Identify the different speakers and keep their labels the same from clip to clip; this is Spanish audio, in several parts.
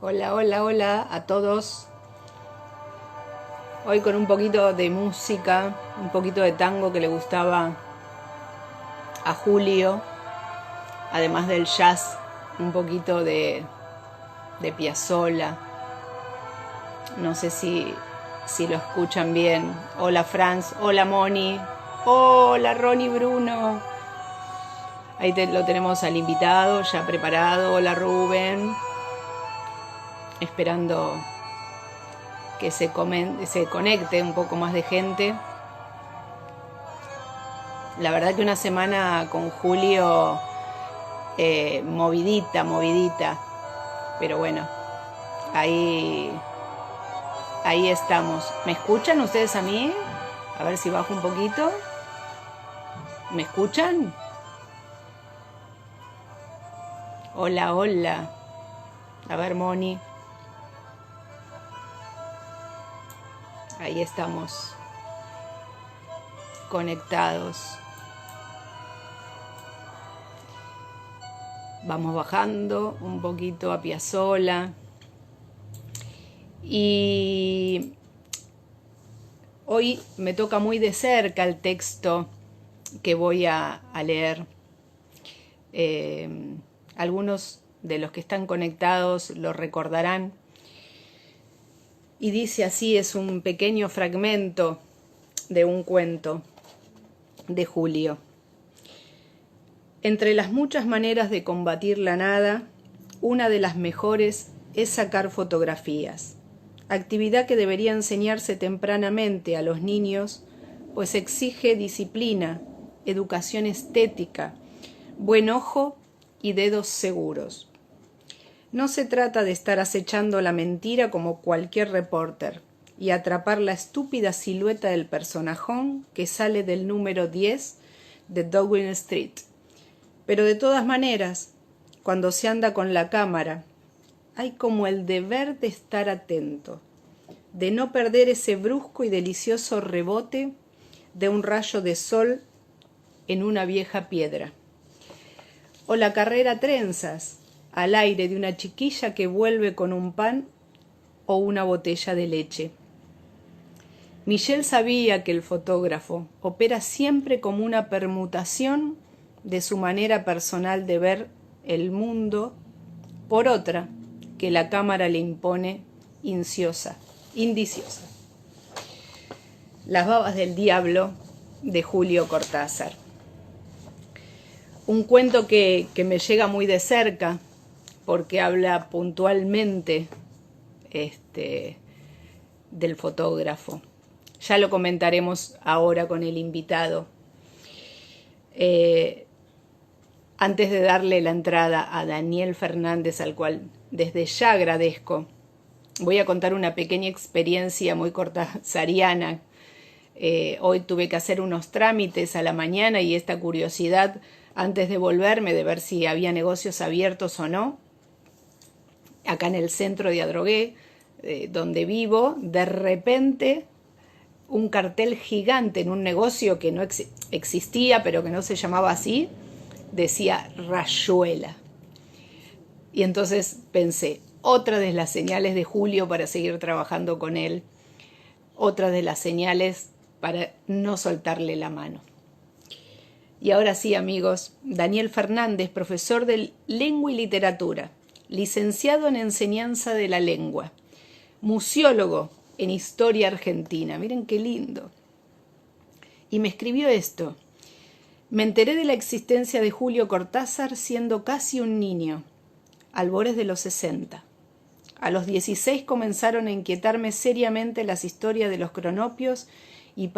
Speaker 1: Hola, hola, hola a todos. Hoy con un poquito de música, un poquito de tango que le gustaba a Julio, además del jazz, un poquito de Piazzolla. No sé si lo escuchan bien. Hola Franz, hola Moni, hola Ronnie Bruno. Ahí lo tenemos al invitado ya preparado. Hola Rubén, esperando que se conecte un poco más de gente. La verdad que una semana con Julio movidita, movidita. Pero bueno, ahí, ahí estamos. ¿Me escuchan ustedes a mí? A ver si bajo un poquito. ¿Me escuchan? Hola, hola. A ver, Moni. Ahí estamos. Conectados. Vamos bajando un poquito a Piazzolla. Y hoy me toca muy de cerca el texto que voy a leer. Eh, Algunos de los que están conectados lo recordarán. Y dice así, es un pequeño fragmento de un cuento de Julio. Entre las muchas maneras de combatir la nada, una de las mejores es sacar fotografías, actividad que debería enseñarse tempranamente a los niños, pues exige disciplina, educación estética, buen ojo y dedos seguros. No se trata de estar acechando la mentira como cualquier reporter y atrapar la estúpida silueta del personajón que sale del número 10 de Downing Street. Pero de todas maneras, cuando se anda con la cámara, hay como el deber de estar atento, de no perder ese brusco y delicioso rebote de un rayo de sol en una vieja piedra. O la carrera a trenzas, al aire de una chiquilla que vuelve con un pan o una botella de leche. Michel sabía que el fotógrafo opera siempre como una permutación de su manera personal de ver el mundo por otra que la cámara le impone indiciosa. Las babas del diablo de Julio Cortázar. Un cuento que me llega muy de cerca porque habla puntualmente del fotógrafo. Ya lo comentaremos ahora con el invitado. Antes de darle la entrada a Daniel Fernández, al cual desde ya agradezco, voy a contar una pequeña experiencia muy cortázariana. Hoy tuve que hacer unos trámites a la mañana y esta curiosidad antes de volverme de ver si había negocios abiertos o no, acá en el centro de Adrogué, donde vivo, de repente un cartel gigante en un negocio que no existía, pero que no se llamaba así, decía Rayuela. Y entonces pensé, otra de las señales de Julio para seguir trabajando con él, otra de las señales para no soltarle la mano. Y ahora sí, amigos, Daniel Fernández, profesor de Lengua y Literatura, licenciado en Enseñanza de la Lengua, museólogo en Historia Argentina. Miren qué lindo. Y me escribió esto. Me enteré de la existencia de Julio Cortázar siendo casi un niño, albores de los 60. A los 16 comenzaron a inquietarme seriamente las historias de los cronopios y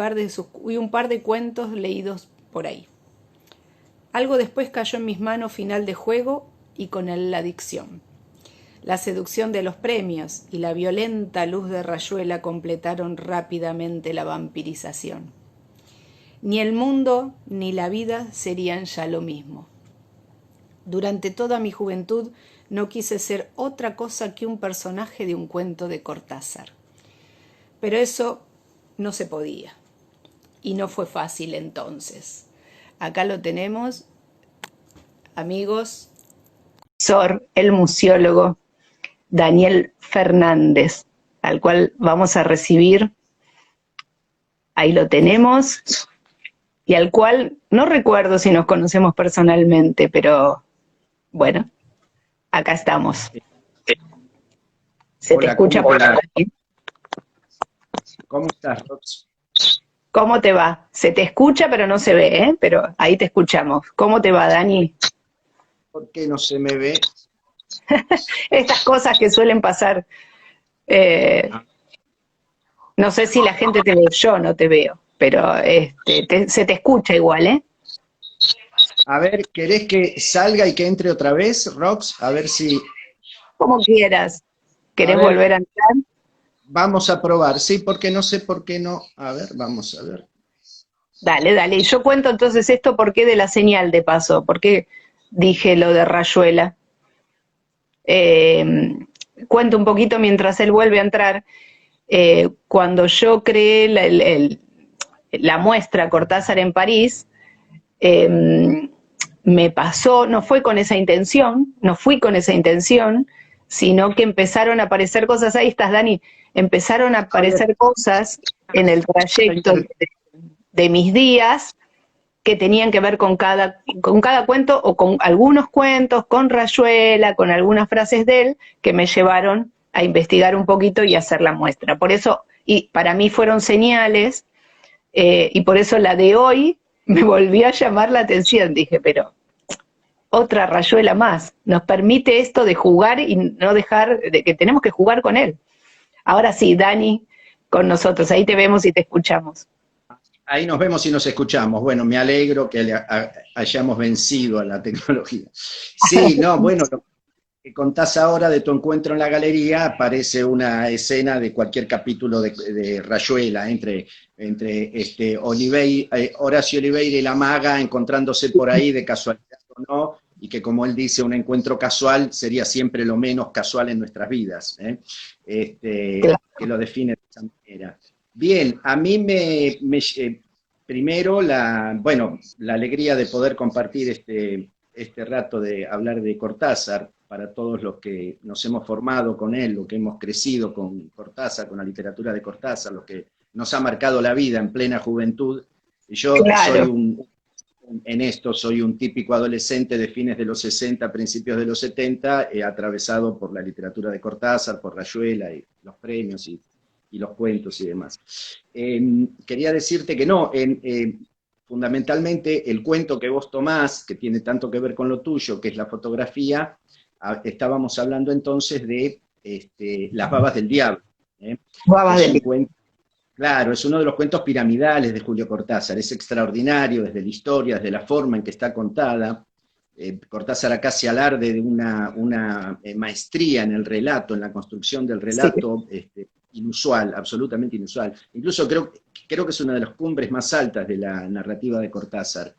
Speaker 1: un par de cuentos leídos por ahí. Algo después cayó en mis manos Final de Juego y con él la adicción. La seducción de los premios y la violenta luz de Rayuela completaron rápidamente la vampirización. Ni el mundo ni la vida serían ya lo mismo. Durante toda mi juventud no quise ser otra cosa que un personaje de un cuento de Cortázar. Pero eso no se podía. Y no fue fácil entonces. Acá lo tenemos, amigos, el museólogo Daniel Fernández, al cual vamos a recibir, ahí lo tenemos, y al cual no recuerdo si nos conocemos personalmente, pero bueno, acá estamos. Se te
Speaker 2: Hola,
Speaker 1: escucha por aquí.
Speaker 2: ¿Cómo estás, Rox?
Speaker 1: ¿Cómo te va? Se te escucha, pero no se ve, ¿eh? Pero ahí te escuchamos. ¿Cómo te va, Dani?
Speaker 2: ¿Por qué no se me ve?
Speaker 1: Estas cosas que suelen pasar. eh,
Speaker 2: Ah,
Speaker 1: no sé si la gente te ve, yo no te veo, pero se te escucha igual, ¿eh?
Speaker 2: A ver, ¿querés que salga y que entre otra vez, Rox? A ver si...
Speaker 1: Como quieras.
Speaker 2: A
Speaker 1: ¿Querés
Speaker 2: ver,
Speaker 1: volver a entrar?
Speaker 2: vamos a probar. Sí, porque no sé por qué no. A ver, vamos a ver.
Speaker 1: Dale, dale. Y yo cuento entonces esto, ¿por qué de la señal de paso? ¿Por qué dije lo de Rayuela? Eh, Cuento un poquito mientras él vuelve a entrar. Cuando yo creé la muestra Cortázar en París, me pasó, no fue con esa intención, no fui con esa intención, sino que empezaron a aparecer cosas, ahí estás, Dani, empezaron a
Speaker 2: A ver,
Speaker 1: aparecer cosas en el
Speaker 2: estoy
Speaker 1: trayecto de mis días que tenían que ver con cada cuento o con algunos cuentos, con Rayuela, con algunas frases de él, que me llevaron a investigar un poquito y hacer la muestra. Por eso, y para mí fueron señales, y por eso la de hoy me volvió a llamar la atención. Dije, pero otra Rayuela más. Nos permite esto de jugar y no dejar, de que tenemos que jugar con él. Ahora sí, Dani, con nosotros. Ahí te vemos y te escuchamos.
Speaker 2: ahí nos vemos y nos escuchamos. Bueno, me alegro que hayamos vencido a la tecnología. Sí, no, bueno, lo que contás ahora de tu encuentro en la galería parece una escena de cualquier capítulo de Rayuela, entre Horacio Oliveira y la maga encontrándose por ahí de casualidad o no, y que como él dice, un encuentro casual sería siempre lo menos casual en nuestras vidas, ¿eh? Que lo define de esa manera. Bien, a mí primero bueno, la alegría de poder compartir este rato de hablar de Cortázar para todos los que nos hemos formado con él, los que hemos crecido con Cortázar, con la literatura de Cortázar, los que nos ha marcado la vida en plena juventud. Yo
Speaker 1: Claro,
Speaker 2: en esto soy un típico adolescente de fines de los 60, principios de los 70, atravesado por la literatura de Cortázar, por Rayuela y los premios y los cuentos y demás. Quería decirte que no, fundamentalmente el cuento que vos tomás, que tiene tanto que ver con lo tuyo, que es la fotografía, estábamos hablando entonces de Las babas del diablo, ¿eh?
Speaker 1: babas
Speaker 2: Es un
Speaker 1: del
Speaker 2: cuento, claro, es uno de los cuentos piramidales de Julio Cortázar, es extraordinario desde la historia, desde la forma en que está contada. Cortázar acá se alarde de una maestría en el relato, en la construcción del
Speaker 1: sí,
Speaker 2: relato, inusual, absolutamente inusual. Incluso creo que es una de las cumbres más altas de la narrativa de Cortázar.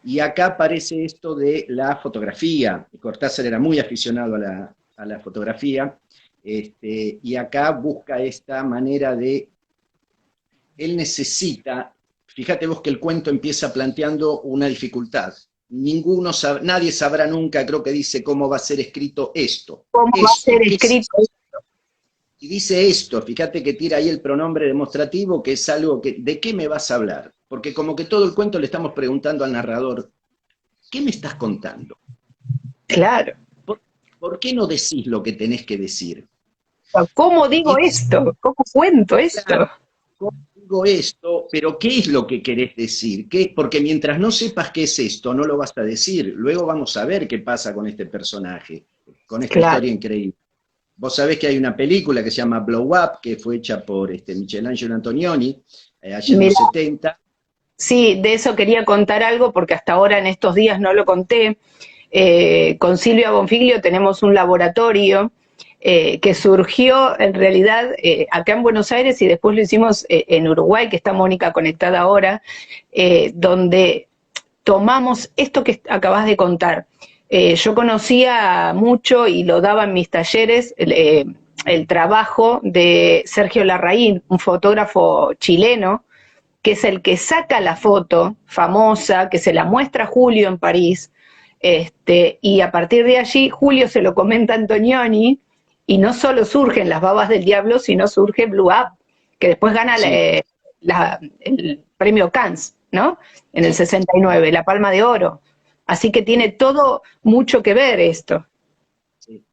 Speaker 2: Y acá aparece esto de la fotografía. Cortázar era muy aficionado a la fotografía, y acá busca esta manera de, él necesita, fíjate vos que el cuento empieza planteando una dificultad. Nadie sabrá nunca, creo que dice, cómo va a ser escrito esto.
Speaker 1: cómo va a ser
Speaker 2: Esto, ¿qué es?
Speaker 1: escrito.
Speaker 2: Y dice esto, fíjate que tira ahí el pronombre demostrativo, que es algo que, ¿de qué me vas a hablar? Porque como que todo el cuento le estamos preguntando al narrador, ¿qué me estás contando?
Speaker 1: Claro.
Speaker 2: ¿Por, por qué no decís lo que tenés que decir?
Speaker 1: ¿Cómo digo
Speaker 2: Y
Speaker 1: esto? ¿Cómo cuento
Speaker 2: claro,
Speaker 1: esto?
Speaker 2: ¿cómo digo esto? Pero ¿qué es lo que querés decir? Porque mientras no sepas qué es esto, no lo vas a decir. Luego vamos a ver qué pasa con este personaje, con esta
Speaker 1: Claro.
Speaker 2: historia increíble. Vos sabés que hay una película que se llama Blow Up, que fue hecha por Michelangelo Antonioni, allá en los
Speaker 1: Mira,
Speaker 2: 70.
Speaker 1: sí, de eso quería contar algo porque hasta ahora en estos días no lo conté. Con Silvia Bonfiglio tenemos un laboratorio que surgió en realidad acá en Buenos Aires y después lo hicimos en Uruguay, que está Mónica conectada ahora, donde tomamos esto que acabas de contar. Yo conocía mucho y lo daba en mis talleres el trabajo de Sergio Larraín, un fotógrafo chileno, que es el que saca la foto famosa, que se la muestra a Julio en París, Y a partir de allí, Julio se lo comenta a Antonioni, y no solo surgen las babas del diablo, sino surge Blue Up, que después gana
Speaker 2: Sí,
Speaker 1: el premio Cannes, ¿no? En el 69, la Palma de Oro. Así que tiene
Speaker 2: sí,
Speaker 1: todo mucho que ver esto.
Speaker 2: sí.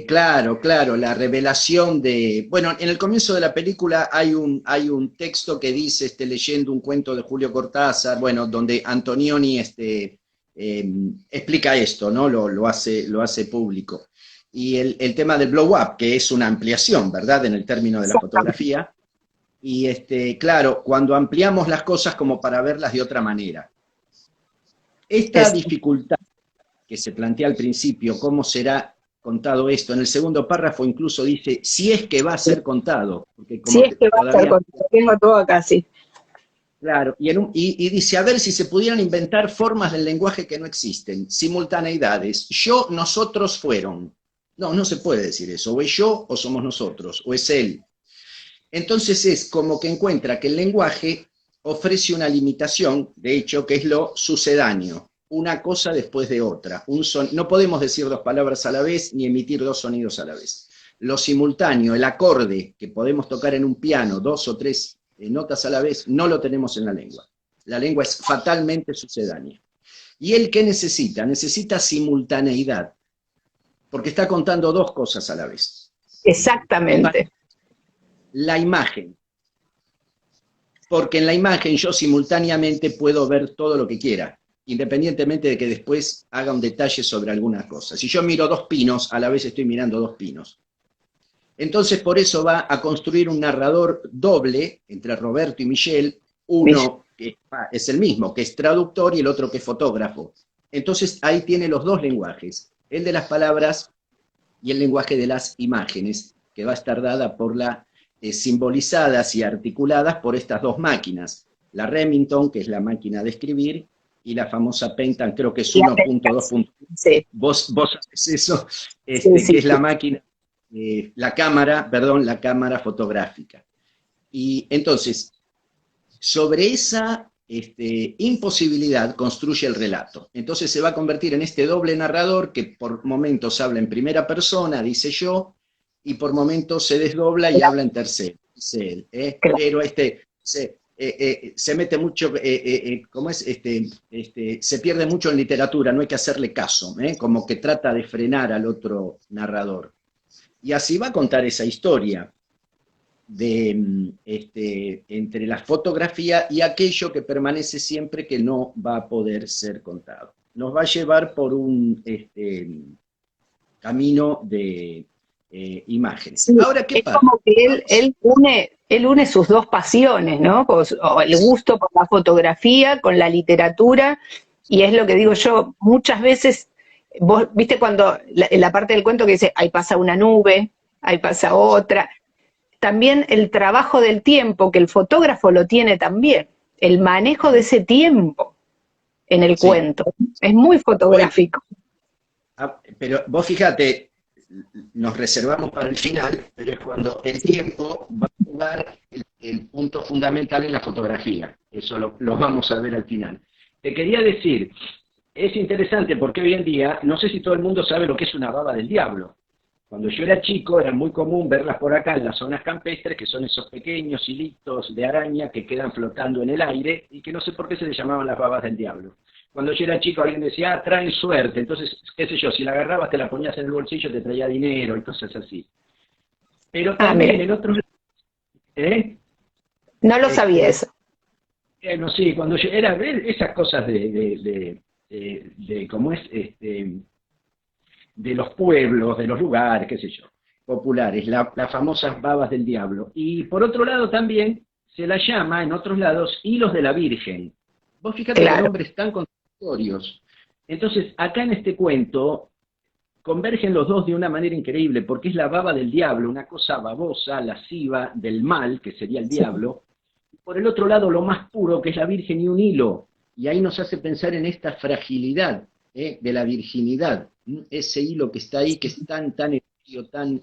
Speaker 2: Claro, claro, la revelación de... Bueno, en el comienzo de la película hay un texto que dice, leyendo un cuento de Julio Cortázar, bueno, donde Antonioni explica esto, ¿no? Lo hace público. Y el tema del blow up, que es una ampliación, ¿verdad? En el término de la
Speaker 1: Exactamente.
Speaker 2: fotografía. Y claro, cuando ampliamos las cosas como para verlas de otra manera. Esta
Speaker 1: Es,
Speaker 2: dificultad que se plantea al principio, cómo será contado esto, en el segundo párrafo incluso dice, si es que va a ser contado, porque
Speaker 1: si
Speaker 2: como
Speaker 1: es que va a estar
Speaker 2: todavía...
Speaker 1: con, tengo todo acá, sí.
Speaker 2: Claro, y dice, a ver si se pudieran inventar formas del lenguaje que no existen, simultaneidades, yo, nosotros fueron. No, no se puede decir eso, o es yo o somos nosotros, o es él. Entonces es como que encuentra que el lenguaje ofrece una limitación, de hecho, que es lo sucedáneo, una cosa después de otra. No podemos decir dos palabras a la vez ni emitir dos sonidos a la vez. Lo simultáneo, el acorde que podemos tocar en un piano, dos o tres notas a la vez, no lo tenemos en la lengua. La lengua es fatalmente sucedánea. ¿Y él qué necesita? Necesita simultaneidad, porque está contando dos cosas a la vez.
Speaker 1: Exactamente.
Speaker 2: La imagen, porque en la imagen yo simultáneamente puedo ver todo lo que quiera, independientemente de que después haga un detalle sobre alguna cosa. Si yo miro dos pinos, a la vez estoy mirando dos pinos. Entonces por eso va a construir un narrador doble entre Roberto y Michel, uno que es el mismo, que es traductor, y el otro que es fotógrafo. Entonces ahí tiene los dos lenguajes, el de las palabras y el lenguaje de las imágenes, que va a estar dada por simbolizadas y articuladas por estas dos máquinas, la Remington, que es la máquina de escribir, y la famosa Pentium, creo que es
Speaker 1: La
Speaker 2: 1.2.
Speaker 1: sí,
Speaker 2: Vos haces eso,
Speaker 1: sí,
Speaker 2: que
Speaker 1: sí,
Speaker 2: es la máquina, la cámara fotográfica. Y entonces, sobre esa imposibilidad construye el relato. Entonces se va a convertir en este doble narrador que por momentos habla en primera persona, dice yo, y por momentos se desdobla y habla en tercero, dice él.
Speaker 1: claro.
Speaker 2: Pero se mete mucho, ¿cómo es? Se pierde mucho en literatura, no hay que hacerle caso, como que trata de frenar al otro narrador. Y así va a contar esa historia entre la fotografía y aquello que permanece siempre que no va a poder ser contado. Nos va a llevar por un camino de imágenes.
Speaker 1: Sí,
Speaker 2: Ahora, ¿qué
Speaker 1: es
Speaker 2: pasa?
Speaker 1: como que
Speaker 2: Vamos.
Speaker 1: él une sus dos pasiones, ¿no? O el gusto por la fotografía con la literatura, y es lo que digo yo, muchas veces, vos viste cuando en la parte del cuento que dice, ahí pasa una nube, ahí pasa otra, también el trabajo del tiempo, que el fotógrafo lo tiene también, el manejo de ese tiempo en el
Speaker 2: Sí.
Speaker 1: cuento, es muy
Speaker 2: Bueno,
Speaker 1: fotográfico.
Speaker 2: pero vos fíjate, nos reservamos para el final, pero es cuando el tiempo va a jugar el punto fundamental en la fotografía. Eso lo vamos a ver al final. Te quería decir, es interesante porque hoy en día, no sé si todo el mundo sabe lo que es una baba del diablo. Cuando yo era chico era muy común verlas por acá en las zonas campestres, que son esos pequeños hilitos de araña que quedan flotando en el aire y que no sé por qué se les llamaban las babas del diablo. Cuando yo era chico alguien decía, ah, traen suerte, entonces, qué sé yo, si la agarrabas te la ponías en el bolsillo, te traía dinero y cosas así. Pero
Speaker 1: Ah, mira,
Speaker 2: también en otros... ¿eh?
Speaker 1: no lo sabía
Speaker 2: Este,
Speaker 1: eso.
Speaker 2: no, sí, cuando yo era esas cosas ¿cómo es? De los pueblos, de los lugares, qué sé yo, populares, las famosas babas del diablo. Y por otro lado también se la llama en otros lados hilos de la Virgen. Vos fíjate que
Speaker 1: Claro.
Speaker 2: nombres tan contradictorios. Entonces, acá en este cuento convergen los dos de una manera increíble, porque es la baba del diablo, una cosa babosa, lasciva, del mal, que sería el
Speaker 1: Sí.
Speaker 2: diablo, y por el otro lado lo más puro, que es la Virgen y un hilo, y ahí nos hace pensar en esta fragilidad de la virginidad, ese hilo que está ahí, que es tan etéreo,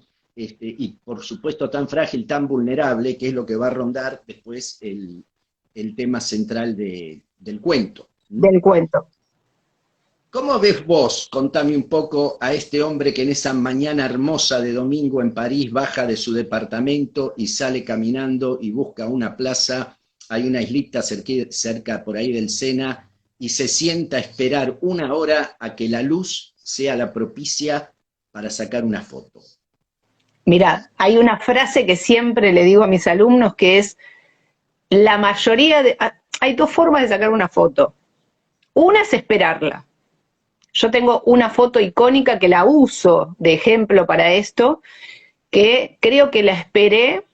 Speaker 2: y por supuesto tan frágil, tan vulnerable, que es lo que va a rondar después el tema central del cuento.
Speaker 1: Del cuento.
Speaker 2: ¿Cómo ves vos, contame un poco, a este hombre que en esa mañana hermosa de domingo en París baja de su departamento y sale caminando y busca una plaza, hay una islita cerca por ahí del Sena, y se sienta a esperar una hora a que la luz sea la propicia para sacar una foto?
Speaker 1: Mira, hay una frase que siempre le digo a mis alumnos que es, la mayoría de... Hay dos formas de sacar una foto. Una es esperarla. Yo tengo una foto icónica que la uso de ejemplo para esto, que creo que la esperé,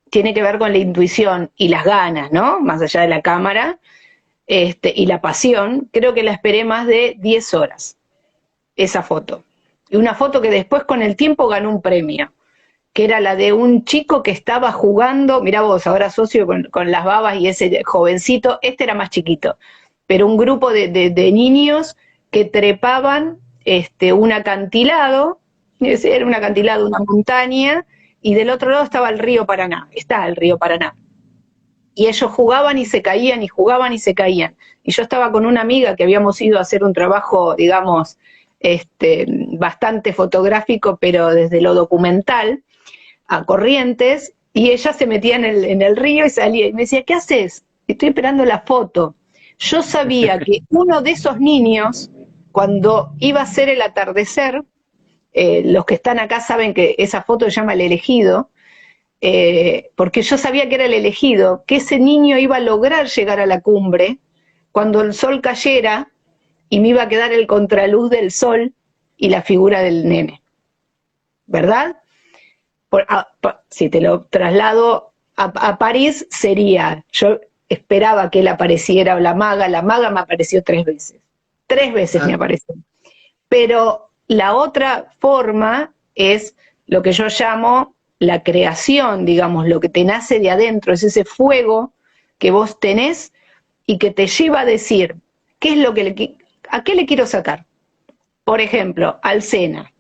Speaker 1: tiene que ver con la intuición y las ganas, ¿no? Más allá de la cámara, y la pasión, creo que la esperé más de 10 horas, esa foto. Y una foto que después con el tiempo ganó un premio, que era la de un chico que estaba jugando, mirá vos, ahora asocio con las babas y ese jovencito, este era más chiquito, pero un grupo de niños que trepaban un acantilado, era un acantilado, una montaña, y del otro lado estaba el río Paraná, está el río Paraná. Y ellos jugaban y se caían y jugaban y se caían. Y yo estaba con una amiga que habíamos ido a hacer un trabajo, digamos, bastante fotográfico, pero desde lo documental, a Corrientes, y ella se metía en el río y salía, y me decía, ¿qué haces? Estoy esperando la foto. Yo sabía que uno de esos niños, cuando iba a ser el atardecer, los que están acá saben que esa foto se llama El Elegido, porque yo sabía que era el elegido, que ese niño iba a lograr llegar a la cumbre cuando el sol cayera y me iba a quedar el contraluz del sol y la figura del nene, ¿verdad? Si te lo traslado a París, sería, yo esperaba que él apareciera, o la maga me apareció 3 veces. 3 veces me
Speaker 2: Ah,
Speaker 1: apareció. Pero la otra forma es lo que yo llamo la creación, digamos, lo que te nace de adentro, es ese fuego que vos tenés y que te lleva a decir, ¿qué es lo que a qué le quiero sacar? Por ejemplo, al Sena,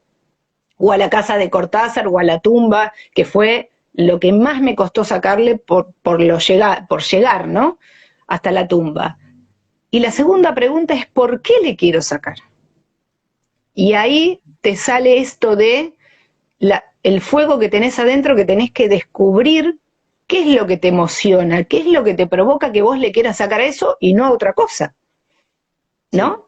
Speaker 1: o a la casa de Cortázar, o a la tumba, que fue lo que más me costó sacarle por llegar, ¿no? Hasta la tumba. Y la segunda pregunta es, ¿por qué le quiero sacar? Y ahí te sale esto de el fuego que tenés adentro, que tenés que descubrir qué es lo que te emociona, qué es lo que te provoca que vos le quieras sacar a eso y no a otra cosa,
Speaker 2: sí.
Speaker 1: ¿no?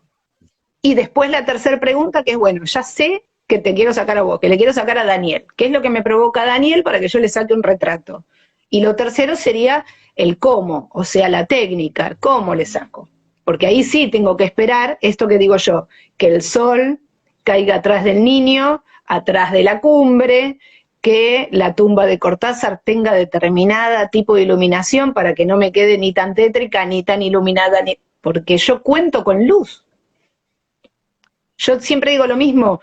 Speaker 1: Y después la tercera pregunta, que es, bueno, ya sé que te quiero sacar a vos, que le quiero sacar a Daniel. ¿Qué es lo que me provoca a Daniel para que yo le saque un retrato? Y lo tercero sería el cómo, o sea, la técnica, cómo le saco. Porque ahí sí tengo que esperar esto que digo yo, que el sol caiga atrás del niño, atrás de la cumbre, que la tumba de Cortázar tenga determinada tipo de iluminación para que no me quede ni tan tétrica, ni tan iluminada, porque yo cuento con luz. Yo siempre digo lo mismo,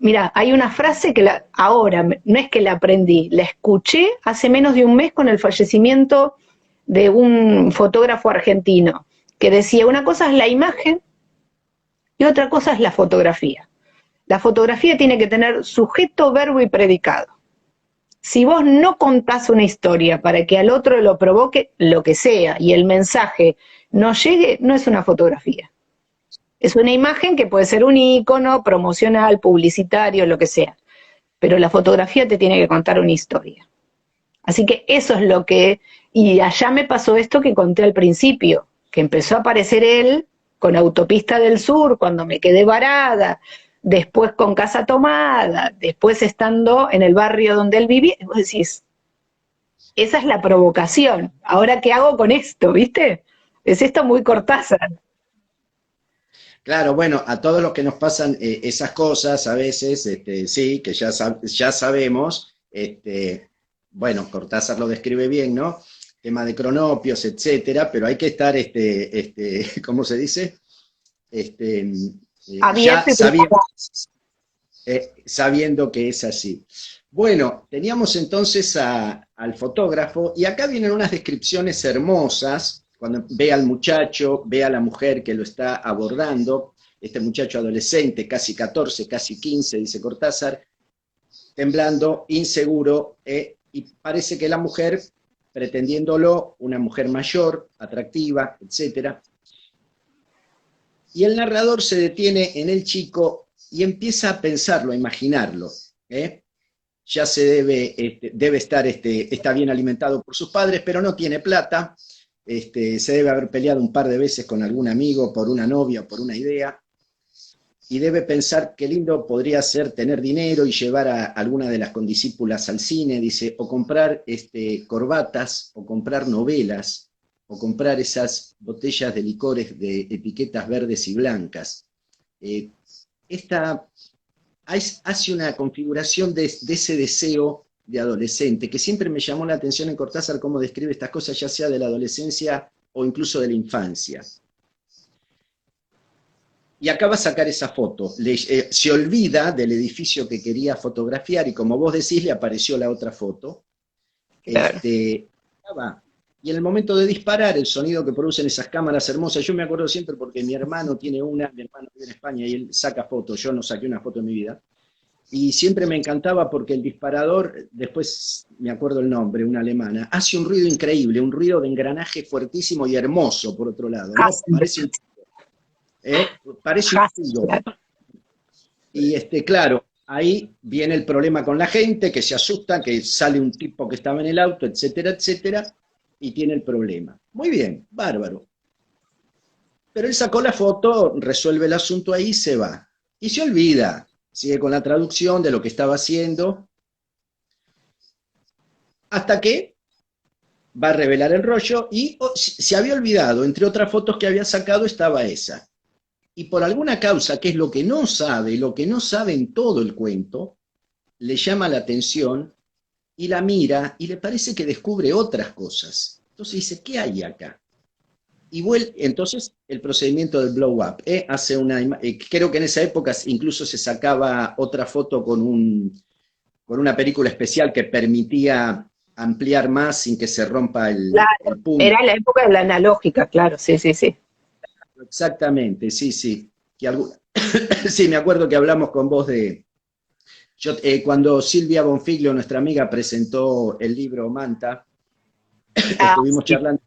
Speaker 1: mira, hay una frase que ahora, no es que la aprendí, la escuché hace menos de un mes con el fallecimiento de un fotógrafo argentino, que decía, una cosa es la imagen y otra cosa es la fotografía. La fotografía tiene que tener sujeto, verbo y predicado. Si vos no contás una historia para que al otro lo provoque, lo que sea, y el mensaje no llegue, no es una fotografía. Es una imagen que puede ser un icono promocional, publicitario, lo que sea. Pero la fotografía te tiene que contar una historia. Así que eso es lo que... Y allá me pasó esto que conté al principio, que empezó a aparecer él con Autopista del Sur, cuando me quedé varada, después con Casa Tomada, después estando en el barrio donde él vivía. Y vos decís, esa es la provocación. Ahora, ¿qué hago con esto? ¿Viste? Es esto muy Cortázar.
Speaker 2: Claro, bueno, a todos los que nos pasan esas cosas a veces, sí, que ya sabemos, bueno, Cortázar lo describe bien, ¿no? Tema de cronopios, etcétera, pero hay que estar, ¿cómo se dice? Este, ya
Speaker 1: Abierto y
Speaker 2: sabiendo,
Speaker 1: preparado.
Speaker 2: sabiendo que es así. Bueno, teníamos entonces al fotógrafo y acá vienen unas descripciones hermosas, cuando ve al muchacho, ve a la mujer que lo está abordando, este muchacho adolescente, casi 14, casi 15, dice Cortázar, temblando, inseguro, y parece que la mujer, pretendiéndolo, una mujer mayor, atractiva, etcétera, Y el narrador se detiene en el chico y empieza a pensarlo, a imaginarlo. Ya se debe estar, está bien alimentado por sus padres, pero no tiene plata. Se debe haber peleado un par de veces con algún amigo por una novia, por una idea, y debe pensar qué lindo podría ser tener dinero y llevar a alguna de las condiscípulas al cine, dice, o comprar corbatas, o comprar novelas, o comprar esas botellas de licores de etiquetas verdes y blancas. Esta hace una configuración de ese deseo de adolescente, que siempre me llamó la atención en Cortázar cómo describe estas cosas, ya sea de la adolescencia o incluso de la infancia. Y acaba de sacar esa foto. Se olvida del edificio que quería fotografiar y como vos decís, le apareció la otra foto.
Speaker 1: Claro.
Speaker 2: Y en el momento de disparar, el sonido que producen esas cámaras hermosas, yo me acuerdo siempre porque mi hermano tiene una, mi hermano vive en España y él saca fotos, yo no saqué una foto en mi vida, y siempre me encantaba porque el disparador, después me acuerdo el nombre, una alemana, hace un ruido increíble, un ruido de engranaje fuertísimo y hermoso, por otro lado, ¿no? Parece un tiro. Y claro, ahí viene el problema con la gente, que se asusta, que sale un tipo que estaba en el auto, etcétera, etcétera, y tiene el problema. Muy bien, bárbaro. Pero él sacó la foto, resuelve el asunto ahí y se va. Y se olvida, sigue con la traducción de lo que estaba haciendo, hasta que va a revelar el rollo y se había olvidado, entre otras fotos que había sacado estaba esa. Y por alguna causa, que es lo que no sabe en todo el cuento, le llama la atención y la mira y le parece que descubre otras cosas. Entonces dice, ¿qué hay acá? Y entonces el procedimiento del blow up. Hace creo que en esa época incluso se sacaba otra foto con una película especial que permitía ampliar más sin que se rompa el
Speaker 1: Claro,
Speaker 2: punto.
Speaker 1: era la época de la analógica, claro, sí, sí, sí.
Speaker 2: Exactamente, sí, sí. Sí, me acuerdo que hablamos con vos cuando Silvia Bonfiglio, nuestra amiga, presentó el libro Manta,
Speaker 1: Ah,
Speaker 2: estuvimos
Speaker 1: sí.
Speaker 2: charlando,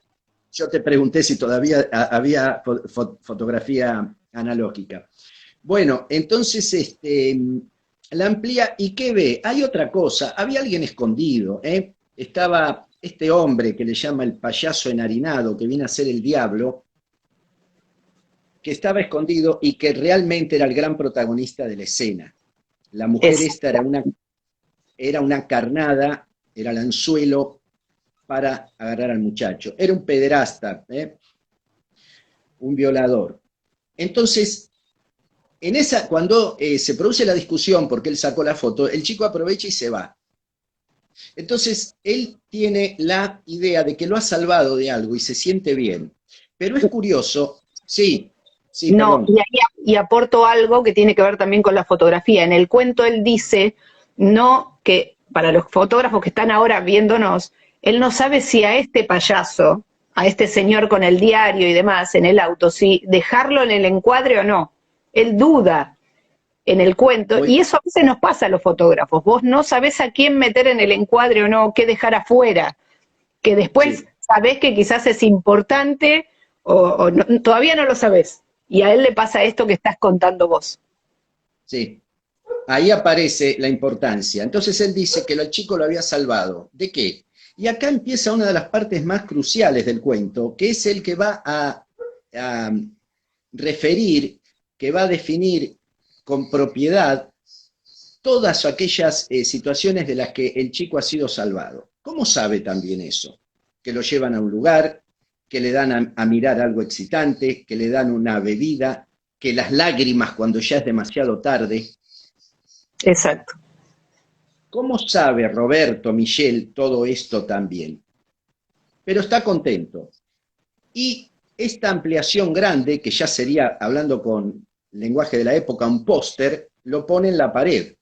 Speaker 2: yo te pregunté si todavía había fotografía analógica. Bueno, entonces la amplía y ¿qué ve? Hay otra cosa, había alguien escondido, ¿eh? Estaba este hombre que le llama el payaso enharinado, que viene a ser el diablo, que estaba escondido y que realmente era el gran protagonista de la escena. La mujer esta
Speaker 1: Exacto.
Speaker 2: era una carnada, era el anzuelo para agarrar al muchacho. Era un pederasta, un violador. Entonces, cuando se produce la discusión, porque él sacó la foto, el chico aprovecha y se va. Entonces, él tiene la idea de que lo ha salvado de algo y se siente bien. Pero es curioso, sí, sí,
Speaker 1: No,
Speaker 2: perdón.
Speaker 1: y aporto algo que tiene que ver también con la fotografía. En el cuento él dice, no, que para los fotógrafos que están ahora viéndonos, él no sabe si a este payaso, a este señor con el diario y demás en el auto, si dejarlo en el encuadre o no. Él duda en el cuento,
Speaker 2: Voy,
Speaker 1: y eso a veces nos pasa a los fotógrafos. Vos no sabés a quién meter en el encuadre o no, qué dejar afuera, que después
Speaker 2: sí,
Speaker 1: sabés que quizás es importante o no, todavía no lo sabés. Y a él le pasa esto que estás contando vos.
Speaker 2: sí. Ahí aparece la importancia. Entonces él dice que el chico lo había salvado. ¿De qué? Y acá empieza una de las partes más cruciales del cuento, que es el que va a referir, que va a definir con propiedad todas aquellas situaciones de las que el chico ha sido salvado. ¿Cómo sabe también eso? Que lo llevan a un lugar, que le dan a mirar algo excitante, que le dan una bebida, que las lágrimas cuando ya es demasiado tarde.
Speaker 1: Exacto.
Speaker 2: ¿Cómo sabe Roberto Michel todo esto también? Pero está contento. Y esta ampliación grande, que ya sería, hablando con lenguaje de la época, un póster, lo pone en la pared.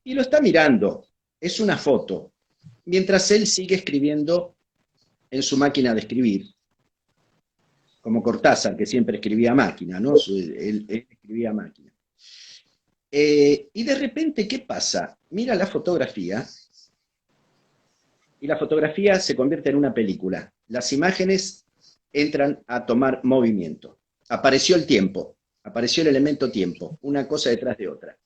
Speaker 2: Y lo está mirando. Es una foto. Mientras él sigue escribiendo en su máquina de escribir, como Cortázar, que siempre escribía a máquina, ¿no? Él escribía a máquina. Y de repente, ¿qué pasa? Mira la fotografía y la fotografía se convierte en una película. Las imágenes entran a tomar movimiento. apareció el tiempo, apareció el elemento tiempo, una cosa detrás de otra.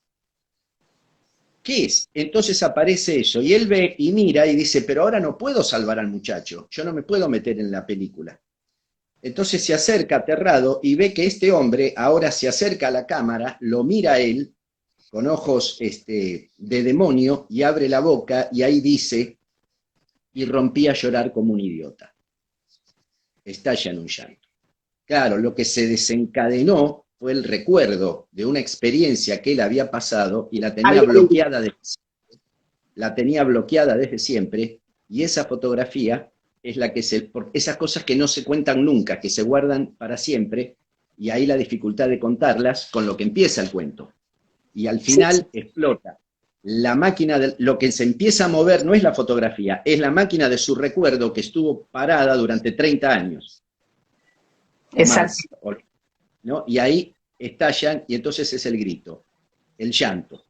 Speaker 2: ¿Qué es? Entonces aparece eso, y él ve y mira y dice, pero ahora no puedo salvar al muchacho, yo no me puedo meter en la película. Entonces se acerca aterrado y ve que este hombre ahora se acerca a la cámara, lo mira a él con ojos de demonio y abre la boca y ahí dice, y rompí a llorar como un idiota. Estalla en un llanto. Claro, lo que se desencadenó fue el recuerdo de una experiencia que él había pasado y la tenía bloqueada desde siempre, y esa fotografía es la que esas cosas que no se cuentan nunca, que se guardan para siempre, y ahí la dificultad de contarlas con lo que empieza el cuento. Y al final explota. La máquina, lo que se empieza a mover no es la fotografía, es la máquina de su recuerdo que estuvo parada durante 30 años.
Speaker 1: Exacto.
Speaker 2: Más, ¿no? Y ahí estallan, y entonces es el grito, el llanto.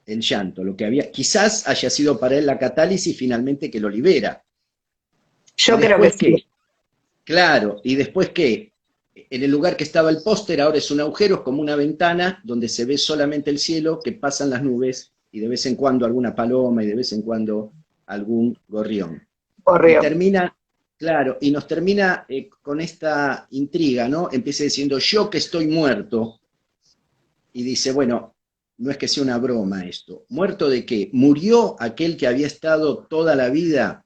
Speaker 2: El llanto, lo que había, quizás haya sido para él la catálisis finalmente que lo libera.
Speaker 1: Yo creo que sí.
Speaker 2: Claro, y después que en el lugar que estaba el póster ahora es un agujero, es como una ventana donde se ve solamente el cielo, que pasan las nubes y de vez en cuando alguna paloma y de vez en cuando algún gorrión. Y termina, claro, y nos termina con esta intriga, ¿no? Empieza diciendo, yo que estoy muerto, y dice, bueno, no es que sea una broma esto. ¿Muerto de qué? ¿Murió aquel que había estado toda la vida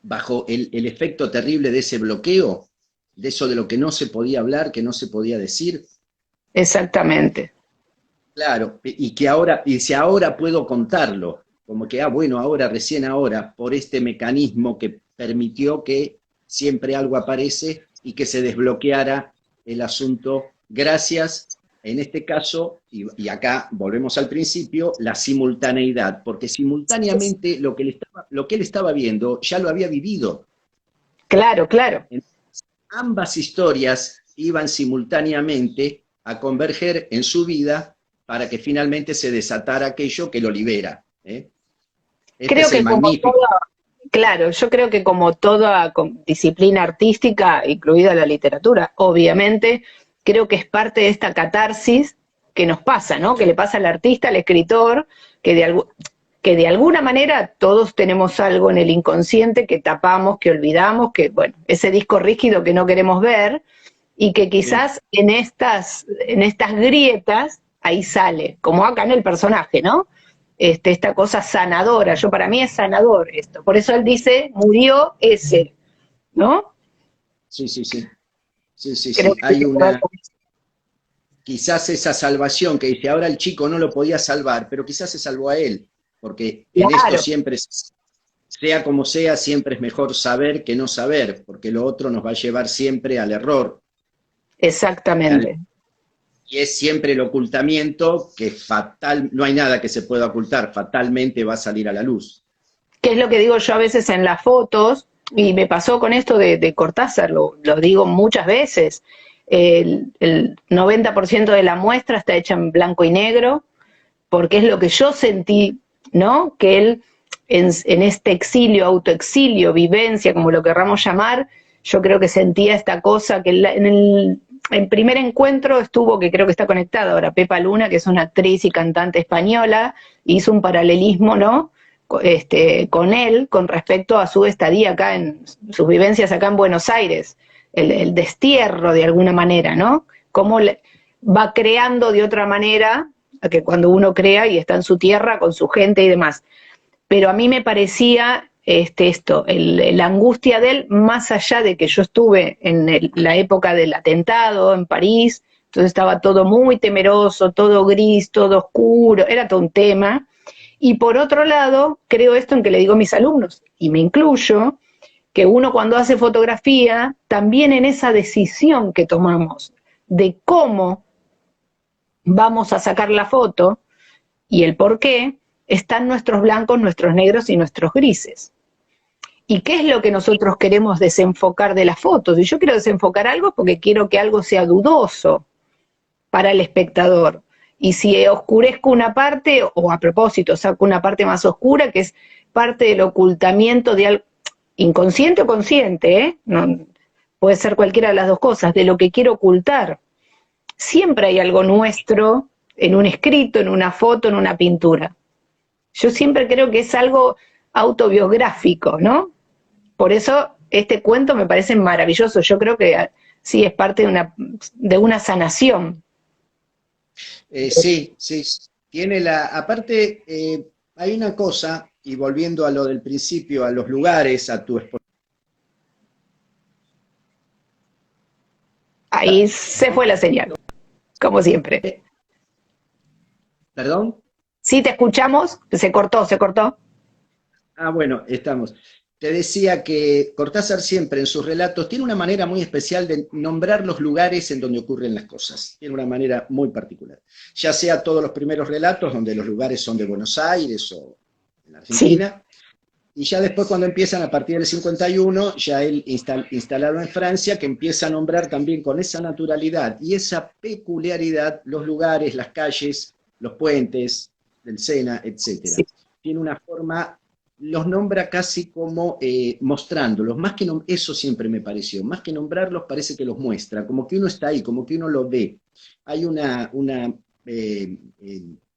Speaker 2: bajo el efecto terrible de ese bloqueo? De eso de lo que no se podía hablar, que no se podía decir.
Speaker 1: Exactamente.
Speaker 2: Claro, y que ahora, y si ahora puedo contarlo, como que, bueno, ahora, recién ahora, por este mecanismo que permitió que siempre algo aparece y que se desbloqueara el asunto gracias, en este caso, y acá volvemos al principio, la simultaneidad, porque simultáneamente lo que él estaba viendo ya lo había vivido.
Speaker 1: Claro, claro.
Speaker 2: Ambas historias iban simultáneamente a converger en su vida para que finalmente se desatara aquello que lo libera. Este
Speaker 1: Creo
Speaker 2: es el
Speaker 1: que como
Speaker 2: magnífico.
Speaker 1: toda, claro, yo creo que como toda disciplina artística, incluida la literatura, obviamente, creo que es parte de esta catarsis que nos pasa, ¿no? Que le pasa al artista, al escritor, que de alguna manera todos tenemos algo en el inconsciente que tapamos, que olvidamos, que, bueno, ese disco rígido que no queremos ver, y que quizás en estas grietas, ahí sale, como acá en el personaje, ¿no? Esta cosa sanadora, para mí es sanador esto, por eso él dice, murió ese, ¿no?
Speaker 2: Sí, sí, sí. Sí, sí,
Speaker 1: Creo
Speaker 2: sí.
Speaker 1: que
Speaker 2: Hay quizás esa salvación que dice, ahora el chico no lo podía salvar, pero quizás se salvó a él, porque en esto siempre, sea como sea, siempre es mejor saber que no saber, porque lo otro nos va a llevar siempre al error.
Speaker 1: Exactamente.
Speaker 2: Y es siempre el ocultamiento que no hay nada que se pueda ocultar, fatalmente va a salir a la luz.
Speaker 1: ¿Qué es lo que digo yo a veces en las fotos? Y me pasó con esto de Cortázar, lo digo muchas veces. El 90% de la muestra está hecha en blanco y negro, porque es lo que yo sentí, ¿no? Que él, en este exilio, autoexilio, vivencia, como lo querramos llamar, yo creo que sentía esta cosa que en el primer encuentro estuvo, que creo que está conectada ahora, Pepa Luna, que es una actriz y cantante española, hizo un paralelismo, ¿no? Con él, con respecto a su estadía acá, en sus vivencias acá en Buenos Aires, el destierro de alguna manera, ¿no? Cómo va creando de otra manera, a que cuando uno crea y está en su tierra, con su gente y demás. Pero a mí me parecía la angustia de él, más allá de que yo estuve en la época del atentado en París, entonces estaba todo muy temeroso, todo gris, todo oscuro, era todo un tema. Y por otro lado, creo esto en que le digo a mis alumnos, y me incluyo, que uno cuando hace fotografía, también en esa decisión que tomamos de cómo vamos a sacar la foto y el por qué, están nuestros blancos, nuestros negros y nuestros grises. ¿Y qué es lo que nosotros queremos desenfocar de las fotos? Y yo quiero desenfocar algo porque quiero que algo sea dudoso para el espectador. Y si oscurezco una parte, o a propósito saco una parte más oscura, que es parte del ocultamiento de algo inconsciente o consciente, ¿eh? No, puede ser cualquiera de las dos cosas, de lo que quiero ocultar. Siempre hay algo nuestro en un escrito, en una foto, en una pintura. Yo siempre creo que es algo autobiográfico, ¿no? Por eso este cuento me parece maravilloso. Yo creo que sí es parte de una sanación.
Speaker 2: Sí, sí, tiene aparte, hay una cosa, y volviendo a lo del principio, a los lugares, a tu exposición.
Speaker 1: Ahí se fue la señal, como siempre.
Speaker 2: ¿Perdón?
Speaker 1: Sí, te escuchamos, se cortó, se cortó.
Speaker 2: Ah, bueno, estamos. Te decía que Cortázar siempre en sus relatos tiene una manera muy especial de nombrar los lugares en donde ocurren las cosas. Tiene una manera muy particular. Ya sea todos los primeros relatos donde los lugares son de Buenos Aires o en
Speaker 1: Sí,
Speaker 2: Argentina, y ya después cuando empiezan a partir del 51, ya él instalado en Francia, que empieza a nombrar también con esa naturalidad y esa peculiaridad los lugares, las calles, los puentes del Sena,
Speaker 1: sí.
Speaker 2: etcétera. Tiene una forma, los nombra casi como mostrándolos, más que eso siempre me pareció, más que nombrarlos parece que los muestra, como que uno está ahí, como que uno lo ve. Hay una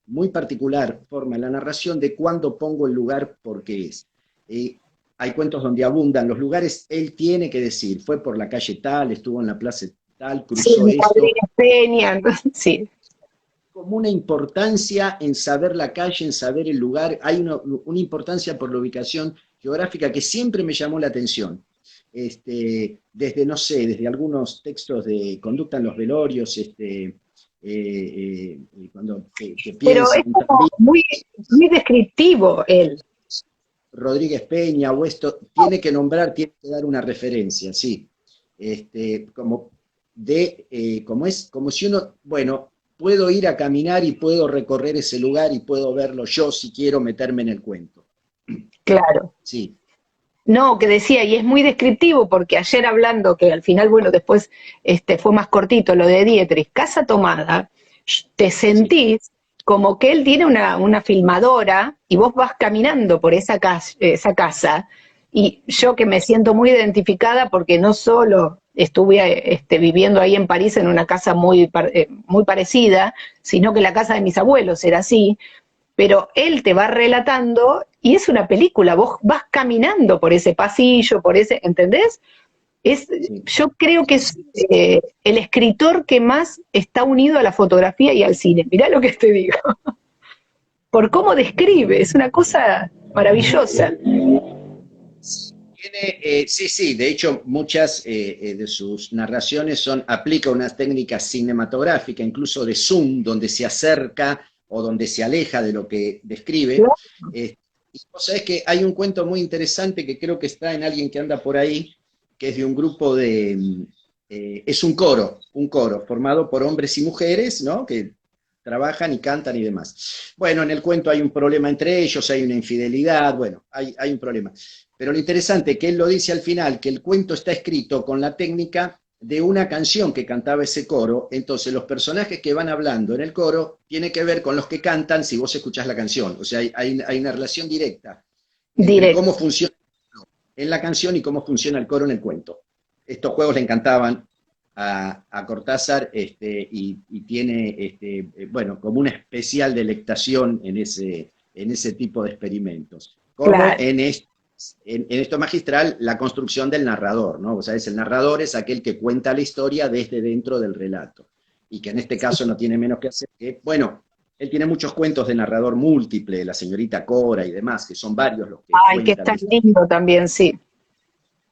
Speaker 2: muy particular forma en la narración de cuándo pongo el lugar porque es. Hay cuentos donde abundan los lugares, él tiene que decir, fue por la calle tal, estuvo en la plaza tal,
Speaker 1: Sí,
Speaker 2: cruzó esto,
Speaker 1: Rodríguez Peña, sí.
Speaker 2: como una importancia en saber la calle, en saber el lugar, hay una importancia por la ubicación geográfica que siempre me llamó la atención. Desde, no sé, desde algunos textos de conducta en los velorios, cuando que
Speaker 1: Pero es
Speaker 2: piensan
Speaker 1: como
Speaker 2: también
Speaker 1: muy descriptivo él.
Speaker 2: Rodríguez Peña o esto, tiene que nombrar, tiene que dar una referencia, sí. Como como si uno, bueno, puedo ir a caminar y puedo recorrer ese lugar y puedo verlo yo si quiero meterme en el cuento.
Speaker 1: Claro.
Speaker 2: Sí,
Speaker 1: No, que decía, y es muy descriptivo porque ayer hablando, que al final, bueno, después fue más cortito lo de Dietrich, Casa Tomada, te
Speaker 2: sí,
Speaker 1: sentís como que él tiene una filmadora y vos vas caminando por esa casa y yo que me siento muy identificada porque no solo estuve viviendo ahí en París en una casa muy parecida, sino que la casa de mis abuelos era así, pero él te va relatando y es una película, vos vas caminando por ese pasillo, por ese, ¿entendés?
Speaker 2: sí.
Speaker 1: Yo creo que es el escritor que más está unido a la fotografía y al cine. Mirá lo que te digo. Por cómo describe, es una cosa maravillosa.
Speaker 2: Sí, sí, de hecho muchas de sus narraciones aplica una técnica cinematográfica, incluso de zoom, donde se acerca o donde se aleja de lo que describe. Y vos sabés que hay un cuento muy interesante que creo que está en Alguien que anda por ahí, que es de un grupo es un coro formado por hombres y mujeres, ¿no? Que trabajan y cantan y demás. Bueno, en el cuento hay un problema entre ellos, hay una infidelidad, bueno, hay un problema. Pero lo interesante es que él lo dice al final, que el cuento está escrito con la técnica de una canción que cantaba ese coro, entonces los personajes que van hablando en el coro tienen que ver con los que cantan si vos escuchás la canción, o sea, hay una relación directa entre
Speaker 1: Directo.
Speaker 2: cómo funciona en la canción y cómo funciona el coro en el cuento. Estos juegos le encantaban a Cortázar y tiene, bueno, como una especial delectación en ese tipo de experimentos. Como
Speaker 1: Claro.
Speaker 2: en esto magistral, la construcción del narrador, ¿no? O sea, el narrador es aquel que cuenta la historia desde dentro del relato. Y que en este caso no tiene menos que hacer que, bueno, él tiene muchos cuentos de narrador múltiple, la señorita Cora y demás, que son varios los que
Speaker 1: Ay, que es
Speaker 2: cuentan la
Speaker 1: tan
Speaker 2: historia.
Speaker 1: lindo también, sí.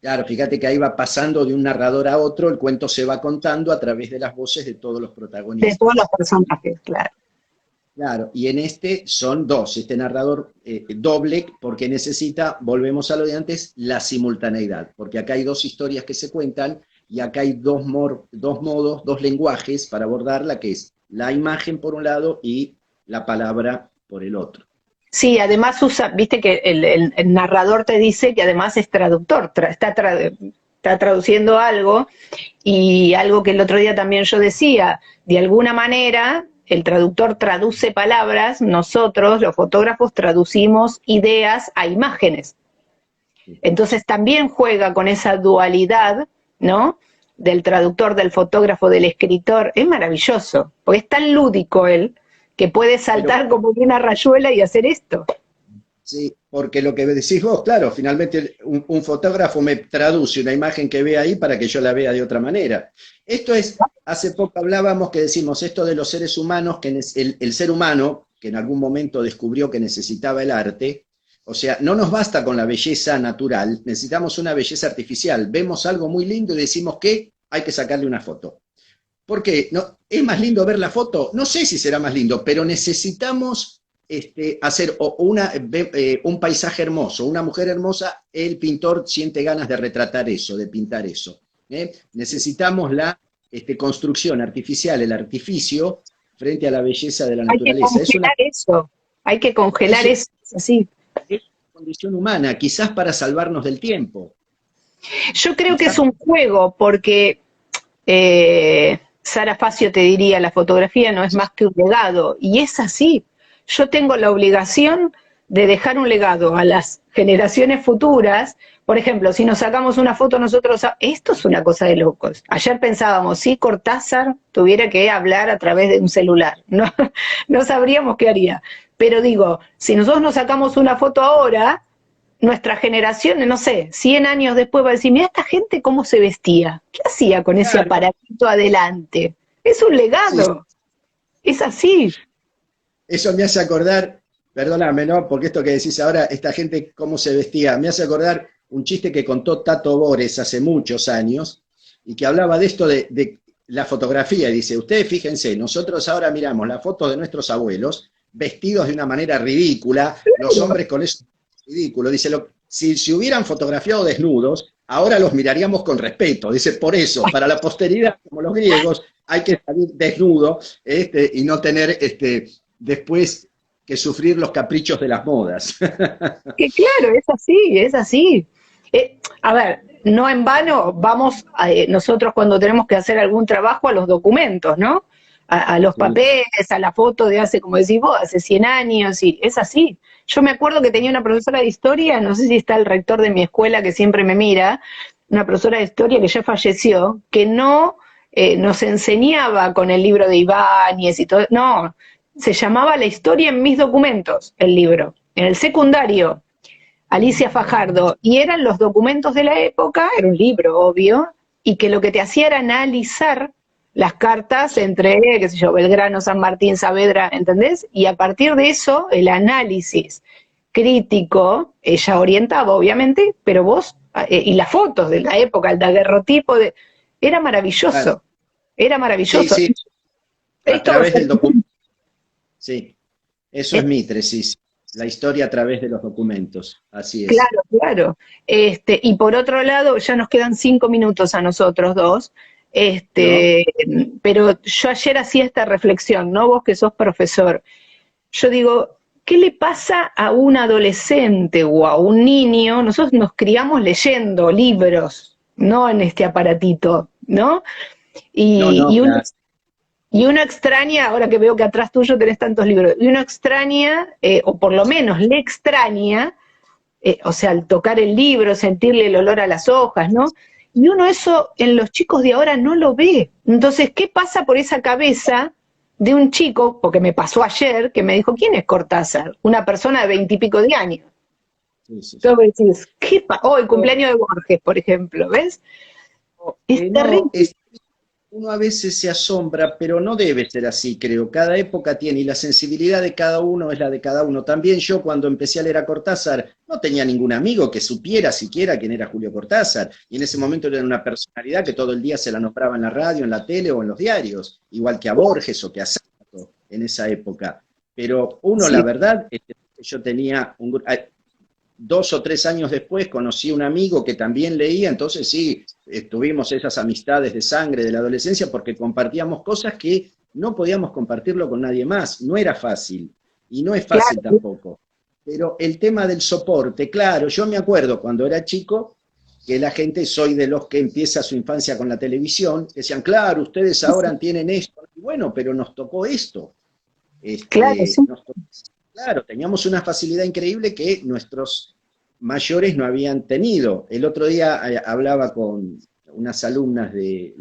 Speaker 2: Claro, fíjate que ahí va pasando de un narrador a otro, el cuento se va contando a través de las voces de todos los
Speaker 1: De todos los
Speaker 2: protagonistas.
Speaker 1: personajes, claro.
Speaker 2: Claro, y en este son dos, este narrador doble, porque necesita, volvemos a lo de antes, la simultaneidad, porque acá hay dos historias que se cuentan y acá hay dos modos, dos lenguajes para abordarla, que es la imagen por un lado y la palabra por el otro.
Speaker 1: Sí, además usa, viste que el narrador te dice que además es traductor, está traduciendo algo y algo que el otro día también yo decía, de alguna manera el traductor traduce palabras, nosotros los fotógrafos traducimos ideas a imágenes.
Speaker 2: Sí,
Speaker 1: Entonces también juega con esa dualidad ¿no? Del traductor, del fotógrafo, del escritor, es maravilloso, porque es tan lúdico él, que puede
Speaker 2: Pero
Speaker 1: saltar como una rayuela y hacer esto.
Speaker 2: sí, porque lo que decís vos, claro, finalmente un fotógrafo me traduce una imagen que ve ahí para que yo la vea de otra manera. Esto es, hace poco hablábamos que decimos esto de los seres humanos, que el ser humano, que en algún momento descubrió que necesitaba el arte, o sea, no nos basta con la belleza natural, necesitamos una belleza artificial. Vemos algo muy lindo y decimos que hay que sacarle una foto. ¿Por qué? No, ¿es más lindo ver la foto? No sé si será más lindo, pero necesitamos hacer un paisaje hermoso, una mujer hermosa, el pintor siente ganas de retratar eso, de pintar eso. Necesitamos la construcción artificial, el artificio, frente a la belleza de la
Speaker 1: Hay que
Speaker 2: naturaleza.
Speaker 1: congelar eso, hay que congelar
Speaker 2: Eso
Speaker 1: eso, es así.
Speaker 2: es una condición humana, quizás para salvarnos del tiempo.
Speaker 1: Yo creo que es
Speaker 2: Quizás,
Speaker 1: un juego, porque Sara Facio te diría, la fotografía no es más que un legado, y es así. Yo tengo la obligación de dejar un legado a las generaciones futuras. Por ejemplo, si nos sacamos una foto nosotros, esto es una cosa de locos. Ayer pensábamos, si Cortázar tuviera que hablar a través de un celular, no, no sabríamos qué haría. Pero digo, si nosotros nos sacamos una foto ahora, nuestra generación, no sé, 100 años después va a decir, mira esta gente cómo se vestía, ¿qué hacía con ese
Speaker 2: claro,
Speaker 1: aparatito adelante? Es un
Speaker 2: sí,
Speaker 1: legado, es así.
Speaker 2: eso me hace acordar, perdóname, ¿no? Porque esto que decís ahora, esta gente cómo se vestía, me hace acordar un chiste que contó Tato Bores hace muchos años y que hablaba de esto de la fotografía. Y dice, ustedes fíjense, nosotros ahora miramos las fotos de nuestros abuelos vestidos de una manera ridícula, los hombres con eso ridículo. Dice, si hubieran fotografiado desnudos, ahora los miraríamos con respeto. Dice, por eso, para la posteridad, como los griegos, hay que salir desnudo y no tener después que sufrir los caprichos de las modas.
Speaker 1: Que claro, es así, es así. A ver, no en vano vamos nosotros cuando tenemos que hacer algún trabajo a los documentos, ¿no? A los
Speaker 2: Sí,
Speaker 1: papeles, a la foto de hace, como decís vos, hace 100 años, y es así. Yo me acuerdo que tenía una profesora de historia, no sé si está el rector de mi escuela que siempre me mira, una profesora de historia que ya falleció, que no nos enseñaba con el libro de Ibáñez y todo, no, se llamaba La historia en mis documentos, el libro. En el secundario, Alicia Fajardo, y eran los documentos de la época, era un libro, obvio, y que lo que te hacía era analizar las cartas entre, qué sé yo, Belgrano, San Martín, Saavedra, ¿entendés? Y a partir de eso, el análisis crítico, ella orientaba, obviamente, pero vos, y las fotos de la época, el daguerrotipo, era
Speaker 2: claro.
Speaker 1: maravilloso, era
Speaker 2: Sí,
Speaker 1: maravilloso.
Speaker 2: sí, a
Speaker 1: Esto,
Speaker 2: través del documento. Sí, eso es Mitre, sí, sí. La historia a través de los documentos. Así es.
Speaker 1: claro, claro. Y por otro lado, ya nos quedan 5 minutos a nosotros dos.
Speaker 2: ¿No?
Speaker 1: Este, pero yo ayer hacía esta reflexión, ¿no? Vos que sos profesor. Yo digo, ¿qué le pasa a un adolescente o a un niño? Nosotros nos criamos leyendo libros, no en este aparatito, ¿no?
Speaker 2: No,
Speaker 1: Y,
Speaker 2: no,
Speaker 1: y uno
Speaker 2: claro.
Speaker 1: y uno extraña, ahora que veo que atrás tuyo tenés tantos libros, y uno extraña, o por lo menos le extraña, o sea, al tocar el libro, sentirle el olor a las hojas, ¿no? Y uno eso en los chicos de ahora no lo ve. Entonces, ¿qué pasa por esa cabeza de un chico, porque me pasó ayer, que me dijo, ¿quién es Cortázar? Una persona de 20 y pico de años.
Speaker 2: Sí, sí, sí.
Speaker 1: Entonces decís, oh, el
Speaker 2: No,
Speaker 1: cumpleaños de Borges, por ejemplo, ¿ves? Es
Speaker 2: no,
Speaker 1: terrible.
Speaker 2: uno a veces se asombra, pero no debe ser así, creo. Cada época tiene y la sensibilidad de cada uno es la de cada uno. También yo cuando empecé a leer a Cortázar no tenía ningún amigo que supiera siquiera quién era Julio Cortázar. Y en ese momento era una personalidad que todo el día se la nombraba en la radio, en la tele o en los diarios, igual que a Borges o que a Sartre en esa época. Pero uno, la
Speaker 1: Sí,
Speaker 2: verdad, es que yo tenía 2 o 3 años después conocí un amigo que también leía, entonces sí, tuvimos esas amistades de sangre de la adolescencia porque compartíamos cosas que no podíamos compartirlo con nadie más, no era fácil, y no es fácil
Speaker 1: claro,
Speaker 2: tampoco. Pero el tema del soporte, claro, yo me acuerdo cuando era chico que la gente, soy de los que empieza su infancia con la televisión, decían, claro, ustedes ahora tienen esto, y bueno, pero nos tocó esto.
Speaker 1: claro, sí.
Speaker 2: Claro, teníamos una facilidad increíble que nuestros mayores no habían tenido. El otro día hablaba con unas alumnas de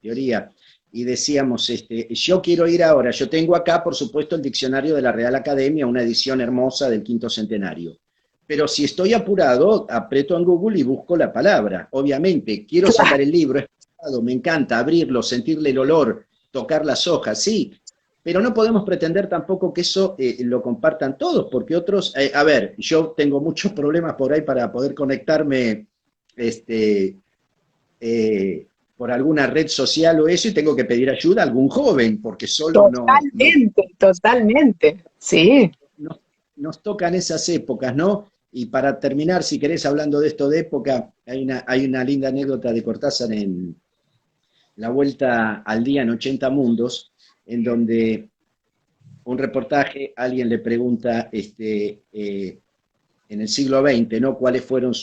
Speaker 2: teoría, y decíamos, yo quiero ir ahora, yo tengo acá, por supuesto, el diccionario de la Real Academia, una edición hermosa del quinto centenario. Pero si estoy apurado, aprieto en Google y busco la palabra. Obviamente, quiero sacar el libro, es pesado, me encanta abrirlo, sentirle el olor, tocar las hojas, sí, pero no podemos pretender tampoco que eso lo compartan todos, porque otros, a ver, yo tengo muchos problemas por ahí para poder conectarme este, por alguna red social o eso, y tengo que pedir ayuda a algún joven, porque solo
Speaker 1: Totalmente, totalmente, sí.
Speaker 2: nos, nos tocan esas épocas, ¿no? Y para terminar, si querés, hablando de esto de época, hay una linda anécdota de Cortázar en La Vuelta al Día en 80 Mundos, en donde un reportaje, alguien le pregunta en el siglo XX, ¿no? ¿Cuáles fueron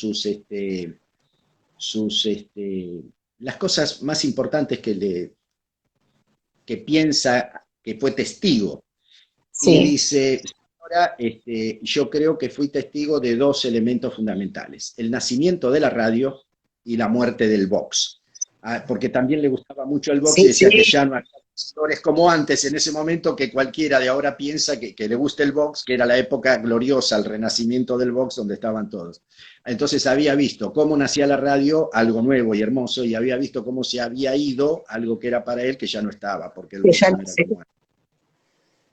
Speaker 2: las cosas más importantes que piensa que fue testigo? Y
Speaker 1: Sí,
Speaker 2: dice, señora, yo creo que fui testigo de dos elementos fundamentales: el nacimiento de la radio y la muerte del box. Porque también le gustaba mucho el box y
Speaker 1: sí, sí.
Speaker 2: decía que ya no había actores como antes, en ese momento, que cualquiera de ahora piensa que le gusta el box, que era la época gloriosa, el renacimiento del box, donde estaban todos. Entonces había visto cómo nacía la radio, algo nuevo y hermoso, y había visto cómo se había ido algo que era para él, que ya no estaba, porque el
Speaker 1: Que ya
Speaker 2: box
Speaker 1: no
Speaker 2: no era
Speaker 1: sé.
Speaker 2: como antes.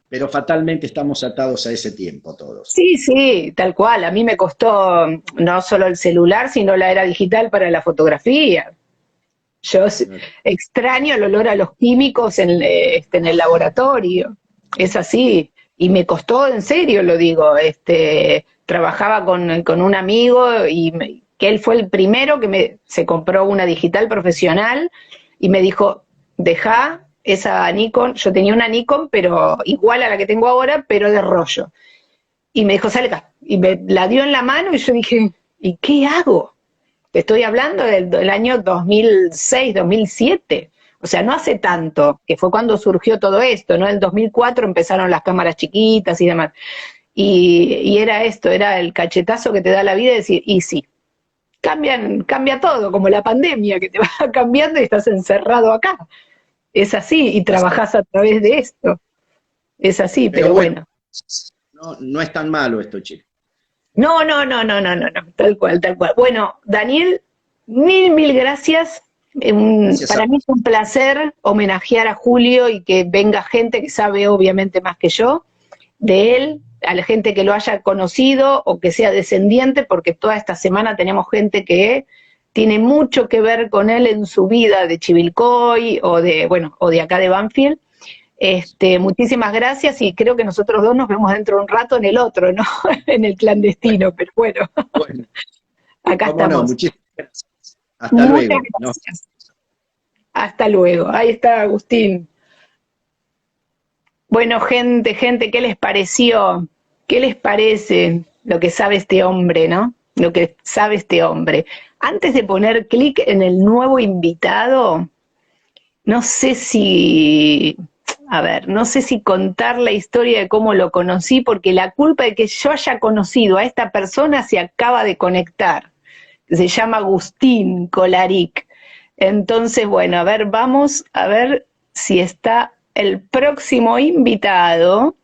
Speaker 2: Pero fatalmente estamos atados a ese tiempo todos.
Speaker 1: Sí, sí, tal cual. A mí me costó no solo el celular, sino la era digital para la fotografía. Yo extraño el olor a los químicos en el laboratorio. Es así. Y me costó, en serio lo digo. Trabajaba con un amigo que él fue el primero que se compró una digital profesional y me dijo, deja esa Nikon. Yo tenía una Nikon, pero igual a la que tengo ahora, pero de rollo. Y me dijo, sale acá. Y me la dio en la mano y yo dije, ¿y qué hago? Te estoy hablando del año 2006, 2007. O sea, no hace tanto, que fue cuando surgió todo esto, ¿no? En el 2004 empezaron las cámaras chiquitas y demás. Y era esto, era el cachetazo que te da la vida y decir, y sí, cambia todo, como la pandemia, que te va cambiando y estás encerrado acá. Es así, y trabajás a través de esto. Es así,
Speaker 2: Pero
Speaker 1: pero
Speaker 2: bueno,
Speaker 1: bueno.
Speaker 2: no es tan malo esto, chicos.
Speaker 1: No, no, no, no, no, no, no, tal cual, tal cual. Bueno, Daniel, mil gracias.
Speaker 2: Gracias a
Speaker 1: Para mí es un placer homenajear a Julio y que venga gente que sabe obviamente más que yo de él, a la gente que lo haya conocido o que sea descendiente, porque toda esta semana tenemos gente que tiene mucho que ver con él en su vida de Chivilcoy o de, bueno, o de acá de Banfield. Muchísimas gracias y creo que nosotros dos nos vemos dentro de un rato en el otro, ¿no? En el
Speaker 2: bueno,
Speaker 1: clandestino, pero bueno,
Speaker 2: bueno,
Speaker 1: acá
Speaker 2: cómo no,
Speaker 1: estamos.
Speaker 2: muchísimas gracias. Hasta
Speaker 1: Muchas
Speaker 2: luego.
Speaker 1: gracias. Hasta luego. Ahí está Agustín. Bueno, gente, ¿qué les pareció? ¿Qué les parece lo que sabe este hombre, no? Lo que sabe este hombre. Antes de poner clic en el nuevo invitado, no sé si, a ver, no sé si contar la historia de cómo lo conocí, porque la culpa de que yo haya conocido a esta persona se acaba de conectar. Se llama Agustín Colaric. Entonces, bueno, a ver, vamos a ver si está el próximo invitado,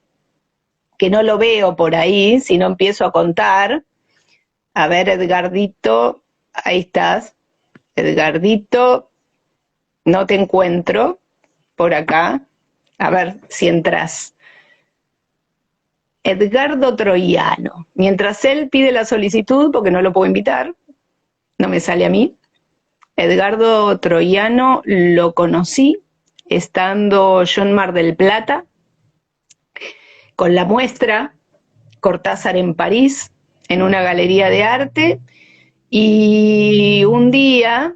Speaker 1: que no lo veo por ahí, si no empiezo a contar. A ver, Edgardito, ahí estás. Edgardito, no te encuentro por acá. A ver si entras. Edgardo Troiano. Mientras él pide la solicitud, porque no lo puedo invitar, no me sale a mí. Edgardo Troiano lo conocí estando yo en Mar del Plata, con la muestra Cortázar en París, en una galería de arte, y un día,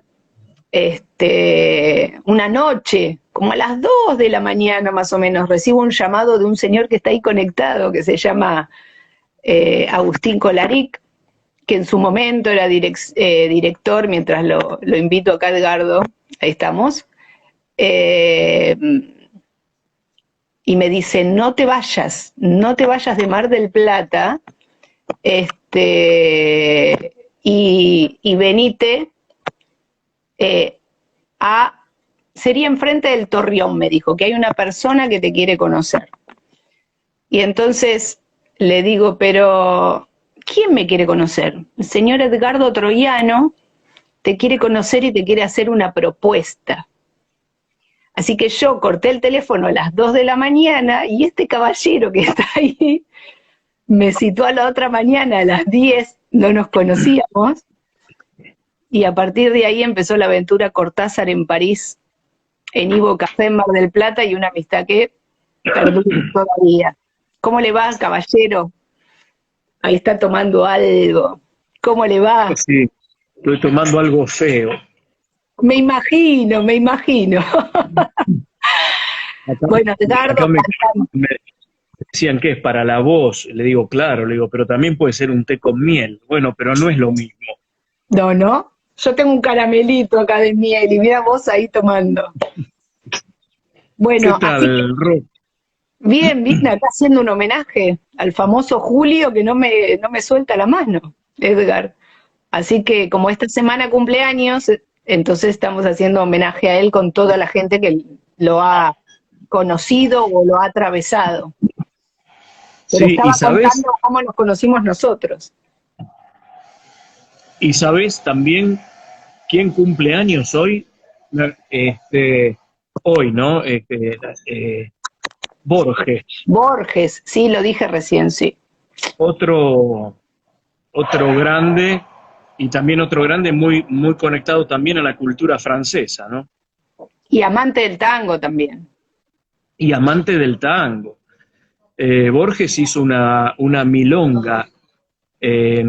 Speaker 1: una noche, como a las 2 de la mañana más o menos, recibo un llamado de un señor que está ahí conectado, que se llama Agustín Colaric, que en su momento era director, mientras lo invito acá, Edgardo, ahí estamos, eh, y me dice, no te vayas de Mar del Plata, y venite sería enfrente del Torreón, me dijo, que hay una persona que te quiere conocer. Y entonces le digo, pero ¿quién me quiere conocer? El señor Edgardo Troiano te quiere conocer y te quiere hacer una propuesta. Así que yo corté el teléfono a las 2 de la mañana y este caballero que está ahí me citó a la otra mañana a las 10, no nos conocíamos, y a partir de ahí empezó la aventura Cortázar en París, en Ivo Café en Mar del Plata, y una amistad que perdura todavía. ¿Cómo le va, caballero? Ahí está tomando algo. ¿Cómo le va?
Speaker 3: Sí, estoy tomando algo feo.
Speaker 1: Me imagino, me imagino.
Speaker 3: Acá,
Speaker 1: Bueno, Edgardo,
Speaker 3: acá me decían que es para la voz. Le digo, claro, le digo, pero también puede ser un té con miel. Bueno, pero no es lo mismo.
Speaker 1: no, ¿no? Yo tengo un caramelito acá de miel y mira vos ahí tomando.
Speaker 3: ¿Qué
Speaker 1: Bueno, así que
Speaker 3: tal, Ro?
Speaker 1: bien, bien, acá haciendo un homenaje al famoso Julio que no me suelta la mano, Edgar. Así que como esta semana cumpleaños, entonces estamos haciendo homenaje a él con toda la gente que lo ha conocido o lo ha atravesado. Pero
Speaker 3: Sí,
Speaker 1: estaba contando cómo nos conocimos nosotros.
Speaker 3: y sabés también quién cumple años hoy. Este, hoy, ¿no? Borges,
Speaker 1: Borges, sí, lo dije recién, sí.
Speaker 3: otro, otro grande, y también otro grande muy, muy conectado también a la cultura francesa, ¿no?
Speaker 1: Y amante del tango también.
Speaker 3: Y amante del tango. Borges hizo una milonga, eh,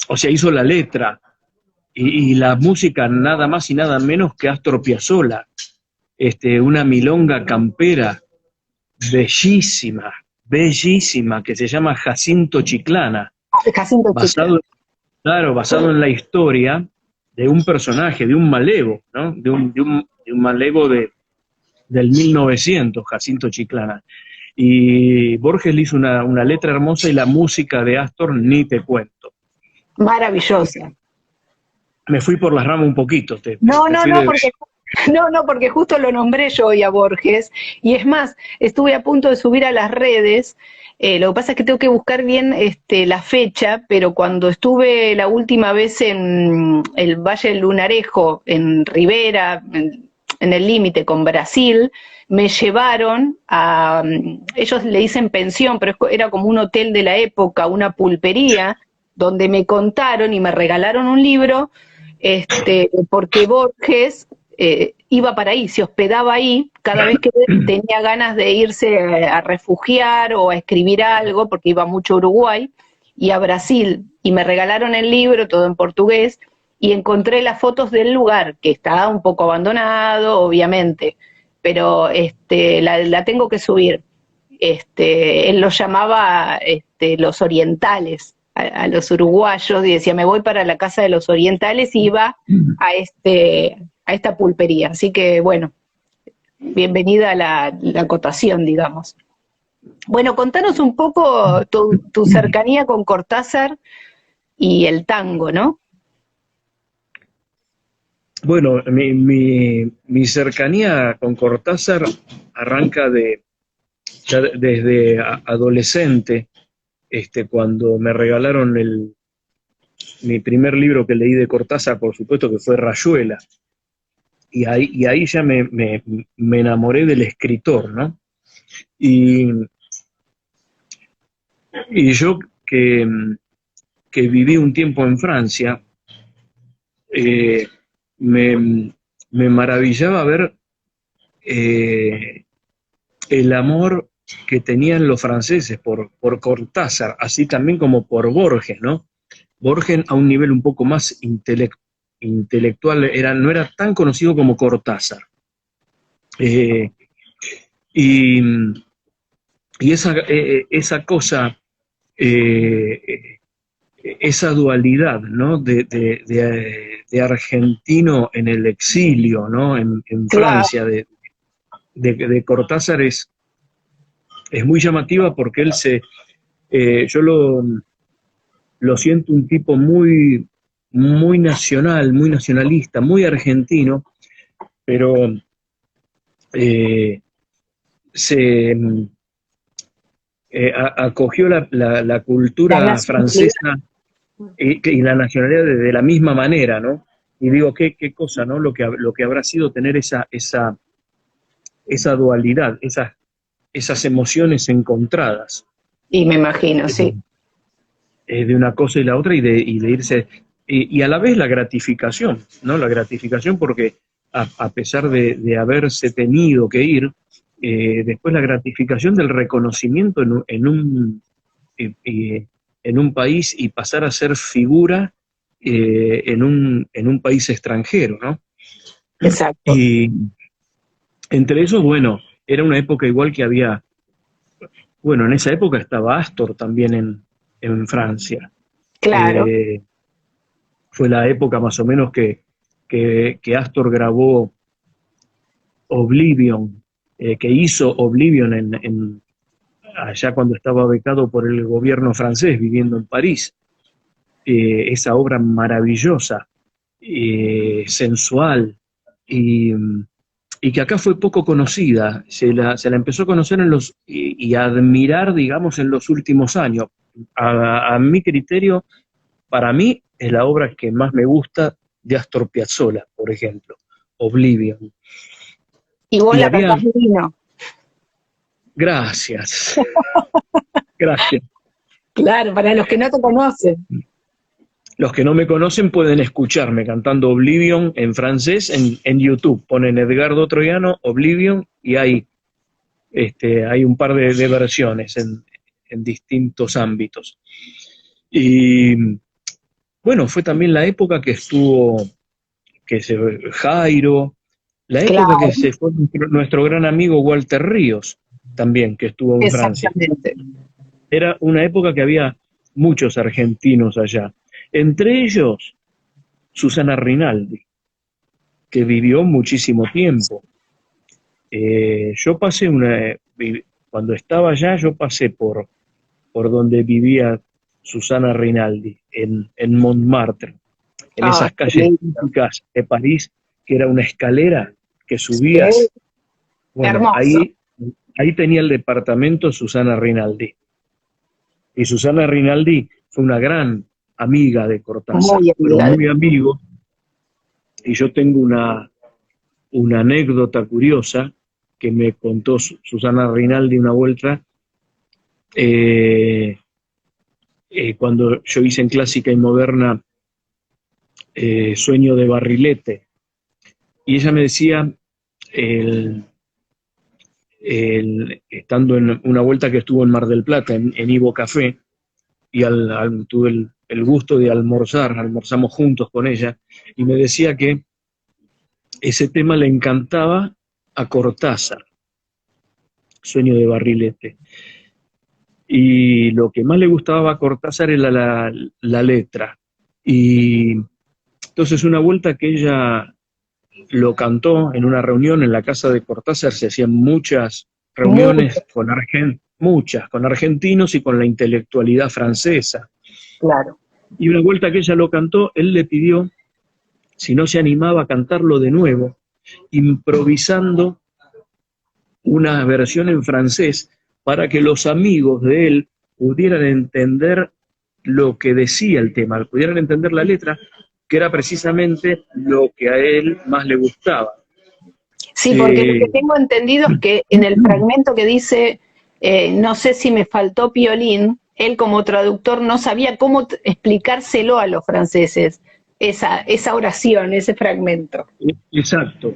Speaker 3: o sea, hizo la letra y la música nada más y nada menos que Astor Piazzolla, una milonga campera bellísima, bellísima, que se llama Jacinto Chiclana,
Speaker 1: Jacinto Chica.
Speaker 3: basado, claro, basado en la historia de un personaje, de un malevo, ¿no? De un malevo del 1900, Jacinto Chiclana. Y Borges le hizo una letra hermosa y la música de Astor ni te cuento.
Speaker 1: Maravillosa.
Speaker 3: Me fui por las ramas un poquito,
Speaker 1: No,
Speaker 3: me
Speaker 1: no,
Speaker 3: fui
Speaker 1: no,
Speaker 3: de...
Speaker 1: porque no, no, porque justo lo nombré yo hoy a Borges, y es más, estuve a punto de subir a las redes, lo que pasa es que tengo que buscar bien la fecha, pero cuando estuve la última vez en el Valle del Lunarejo, en Rivera, en el límite con Brasil, me llevaron a, ellos le dicen pensión, pero era como un hotel de la época, una pulpería, donde me contaron y me regalaron un libro, porque Borges iba para ahí, se hospedaba ahí cada vez que tenía ganas de irse a refugiar o a escribir algo, porque iba mucho a Uruguay y a Brasil, y me regalaron el libro, todo en portugués, y encontré las fotos del lugar, que está un poco abandonado, obviamente, pero la tengo que subir. Él los llamaba los orientales, a los uruguayos, y decía, me voy para la casa de los orientales, y iba a esta pulpería. Así que, bueno, bienvenida a la acotación, digamos. Bueno, contanos un poco tu cercanía con Cortázar y el tango, ¿no?
Speaker 3: Bueno, mi cercanía con Cortázar arranca desde adolescente, cuando me regalaron mi primer libro que leí de Cortázar, por supuesto que fue Rayuela, y ahí ya me enamoré del escritor, ¿no? Y, y yo que viví un tiempo en Francia, eh, me, me maravillaba ver eh, el amor que tenían los franceses por Cortázar, así también como por Borges, ¿no? Borges a un nivel un poco más intelectual, no era tan conocido como Cortázar. Eh, y, y esa cosa, eh, esa dualidad, ¿no? De argentino en el exilio, ¿no? En
Speaker 1: Claro,
Speaker 3: Francia, de Cortázar es muy llamativa porque yo lo siento un tipo muy, muy nacional, muy nacionalista, muy argentino, pero se acogió la
Speaker 1: La
Speaker 3: cultura
Speaker 1: nacionalidad.
Speaker 3: francesa y la nacionalidad de la misma manera, ¿no? Y digo, qué cosa, ¿no? Lo que habrá sido tener esa dualidad, esas emociones encontradas,
Speaker 1: Y me imagino,
Speaker 3: eh,
Speaker 1: sí.
Speaker 3: de una cosa y la otra, y de irse, y a la vez la gratificación, ¿no? La gratificación porque a pesar de haberse tenido que ir, después la gratificación del reconocimiento en un país y pasar a ser figura en un país extranjero, ¿no?
Speaker 1: Exacto.
Speaker 3: Y entre esos, bueno, era una época igual que había, bueno, en esa época estaba Astor también en Francia.
Speaker 1: Claro.
Speaker 3: Eh, Fue la época más o menos que Astor grabó Oblivion, que hizo Oblivion allá cuando estaba becado por el gobierno francés viviendo en París. Esa obra maravillosa, sensual, y, y que acá fue poco conocida. Se la empezó a conocer y a admirar, digamos, en los últimos años. A mi criterio, para mí es la obra que más me gusta de Astor Piazzolla, por ejemplo, Oblivion.
Speaker 1: Y vos
Speaker 3: Y
Speaker 1: la cantás
Speaker 3: había,
Speaker 1: divino.
Speaker 3: gracias, gracias.
Speaker 1: Claro, para los que no te conocen.
Speaker 3: Los que no me conocen pueden escucharme cantando Oblivion en francés en YouTube. Ponen Edgardo Troiano, Oblivion, y hay un par de versiones en distintos ámbitos. Y bueno, fue también la época que estuvo, Jairo, la época que
Speaker 1: Claro,
Speaker 3: se fue nuestro gran amigo Walter Ríos, también, que estuvo en Francia.
Speaker 1: exactamente.
Speaker 3: Era una época que había muchos argentinos allá. Entre ellos, Susana Rinaldi, que vivió muchísimo tiempo. Yo pasé cuando estaba allá, yo pasé por donde vivía Susana Rinaldi, en Montmartre, en
Speaker 1: Ah,
Speaker 3: esas
Speaker 1: qué
Speaker 3: calles
Speaker 1: lindo.
Speaker 3: típicas de París, que era una escalera que
Speaker 1: Sí,
Speaker 3: subías. Bueno,
Speaker 1: hermoso.
Speaker 3: ahí tenía el departamento Susana Rinaldi. Y Susana Rinaldi fue una gran amiga de Cortázar,
Speaker 1: Muy
Speaker 3: fueron
Speaker 1: amiga
Speaker 3: muy amigos, y yo tengo una anécdota curiosa que me contó Susana Rinaldi una vuelta, eh, cuando yo hice en Clásica y Moderna Sueño de Barrilete, y ella me decía, el, estando en una vuelta que estuvo en Mar del Plata, en Ivo Café, y tuve el gusto de almorzamos juntos con ella, y me decía que ese tema le encantaba a Cortázar, Sueño de Barrilete. Y lo que más le gustaba a Cortázar era la letra. Y entonces una vuelta que ella lo cantó en una reunión en la casa de Cortázar, se hacían muchas
Speaker 1: mucho,
Speaker 3: reuniones muchas, con argentinos y con la intelectualidad francesa.
Speaker 1: claro.
Speaker 3: Y una vuelta que ella lo cantó, él le pidió si no se animaba a cantarlo de nuevo, improvisando una versión en francés para que los amigos de él pudieran entender lo que decía el tema, pudieran entender la letra, que era precisamente lo que a él más le gustaba.
Speaker 1: Sí, porque lo que
Speaker 3: Eh,
Speaker 1: tengo entendido es que en el fragmento que dice, no sé si me faltó piolín, él como traductor no sabía cómo explicárselo a los franceses, esa oración, ese fragmento.
Speaker 3: exacto.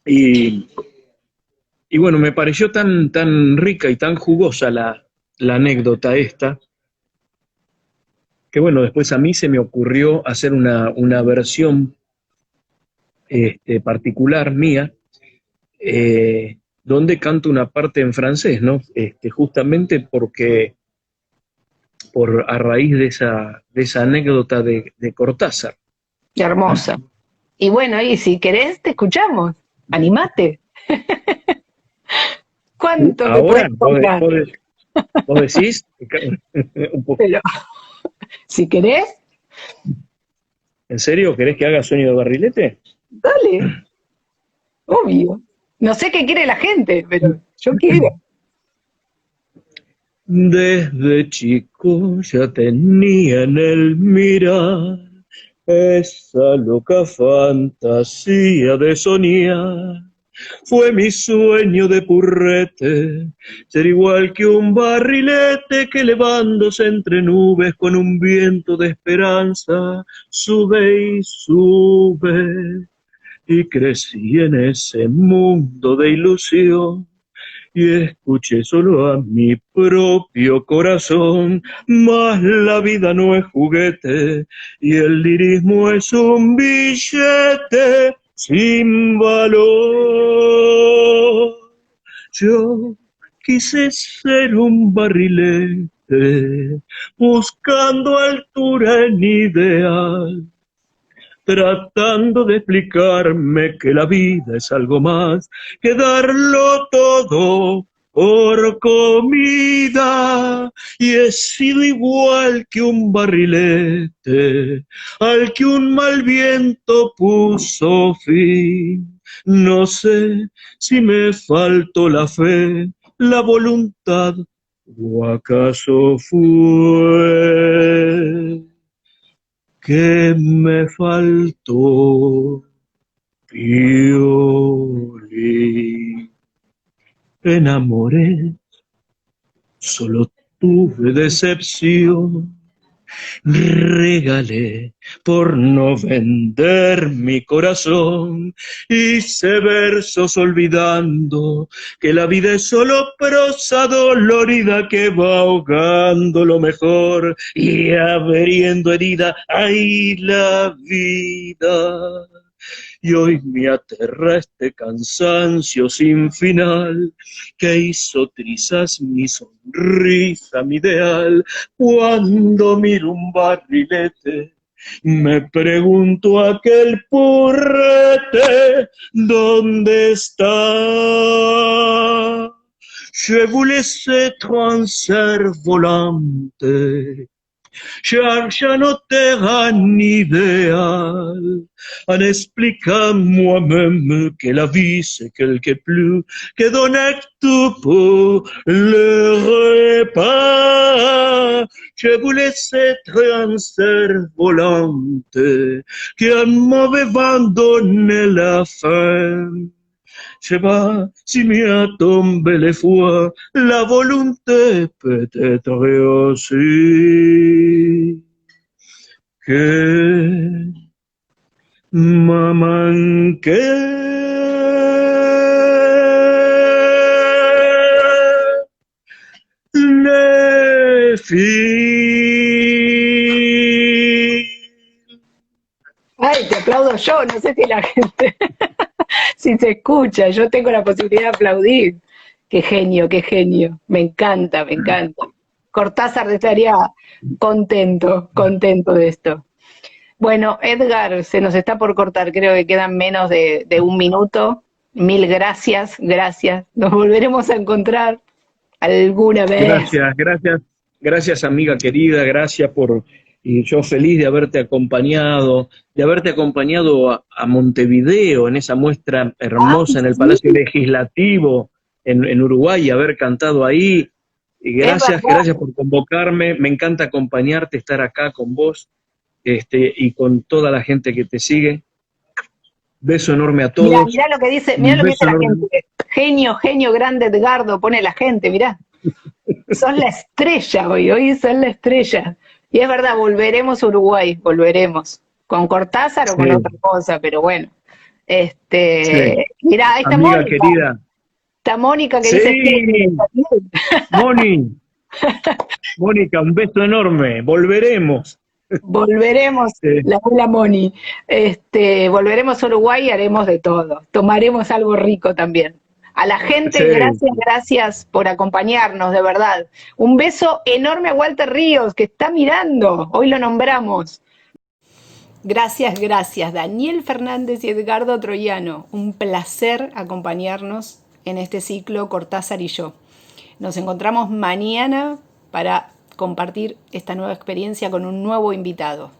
Speaker 3: Y, y bueno, me pareció tan rica y tan jugosa la anécdota esta, que bueno, después a mí se me ocurrió hacer una versión particular mía, donde canto una parte en francés, ¿no? Justamente a raíz de esa anécdota de Cortázar.
Speaker 1: Qué hermosa. Y bueno, y si querés, te escuchamos. Animate. ¿Cuánto me puedes
Speaker 3: Ahora,
Speaker 1: contar?
Speaker 3: vos decís, un poco,
Speaker 1: Pero si querés,
Speaker 3: ¿en serio querés que haga Sueño de Barrilete?
Speaker 1: Dale, obvio. No sé qué quiere la gente, pero yo quiero.
Speaker 3: Desde chico ya tenía en el mirar esa loca fantasía de soñar. Fue mi sueño de purrete, ser igual que un barrilete que elevándose entre nubes con un viento de esperanza, sube y sube. Y crecí en ese mundo de ilusión y escuché solo a mi propio corazón, mas la vida no es juguete y el lirismo es un billete sin valor. Yo quise ser un barrilete, buscando altura en ideal, tratando de explicarme que la vida es algo más que darlo todo por comida. Y he sido igual que un barrilete al que un mal viento puso fin. No sé si me faltó la fe, la voluntad, o acaso fue que me faltó violín. Enamoré, solo tuve decepción. Regalé por no vender mi corazón. Hice versos olvidando que la vida es solo prosa dolorida que va ahogando lo mejor y abriendo herida. ¡Ay, la vida! Y hoy me aterra este cansancio sin final que hizo trizas mi sonrisa, mi ideal. Cuando miro un barrilete, me pregunto aquel purrete, ¿dónde está? Je voulais être un cerf-volante, cherche notre idéal, en expliquant moi-même que la vie c'est quelque plus que donner tout pour le repas. Je voulais être un cerf-volante qui un mauvais vent donnait la faim. Je sais pas si m'y tombé les fois, la volonté peut-être aussi que m'a manqué. Les filles.
Speaker 1: Ay, te aplaudo yo, no sé si la gente, si se escucha, yo tengo la posibilidad de aplaudir. Qué genio, qué genio. Me encanta, me encanta. Cortázar estaría contento, contento de esto. Bueno, Edgar, se nos está por cortar, creo que quedan menos de un minuto. Mil gracias, gracias. Nos volveremos a encontrar alguna vez.
Speaker 3: Gracias, gracias, gracias amiga querida, gracias por, y yo feliz de haberte acompañado a Montevideo en esa muestra
Speaker 1: Ay,
Speaker 3: hermosa en el
Speaker 1: sí,
Speaker 3: Palacio Legislativo en Uruguay y haber cantado ahí. Y
Speaker 1: es
Speaker 3: gracias,
Speaker 1: verdad.
Speaker 3: gracias por convocarme, me encanta acompañarte, estar acá con vos, y con toda la gente que te sigue. Beso enorme a
Speaker 1: Mirá,
Speaker 3: todos,
Speaker 1: mirá lo que dice
Speaker 3: beso
Speaker 1: la
Speaker 3: enorme.
Speaker 1: gente. Genio, genio grande Edgardo, pone la gente, mirá. Sos la estrella hoy, hoy sos la estrella. Y es verdad, volveremos a Uruguay, volveremos. Con Cortázar o con
Speaker 3: Sí,
Speaker 1: otra cosa, pero bueno.
Speaker 3: sí,
Speaker 1: Mirá, ahí
Speaker 3: amiga querida.
Speaker 1: está Mónica que dice genio
Speaker 3: Sí,
Speaker 1: también.
Speaker 3: Moni, Mónica, un beso enorme. Volveremos.
Speaker 1: Volveremos,
Speaker 3: Sí,
Speaker 1: la abuela Moni. Volveremos a Uruguay y haremos de todo. Tomaremos algo rico también. A la gente,
Speaker 3: sí,
Speaker 1: gracias, gracias por acompañarnos, de verdad. Un beso enorme a Walter Ríos, que está mirando. Hoy lo nombramos. Gracias, gracias. Daniel Fernández y Edgardo Troyano. Un placer acompañarnos en este ciclo Cortázar y yo. Nos encontramos mañana para compartir esta nueva experiencia con un nuevo invitado.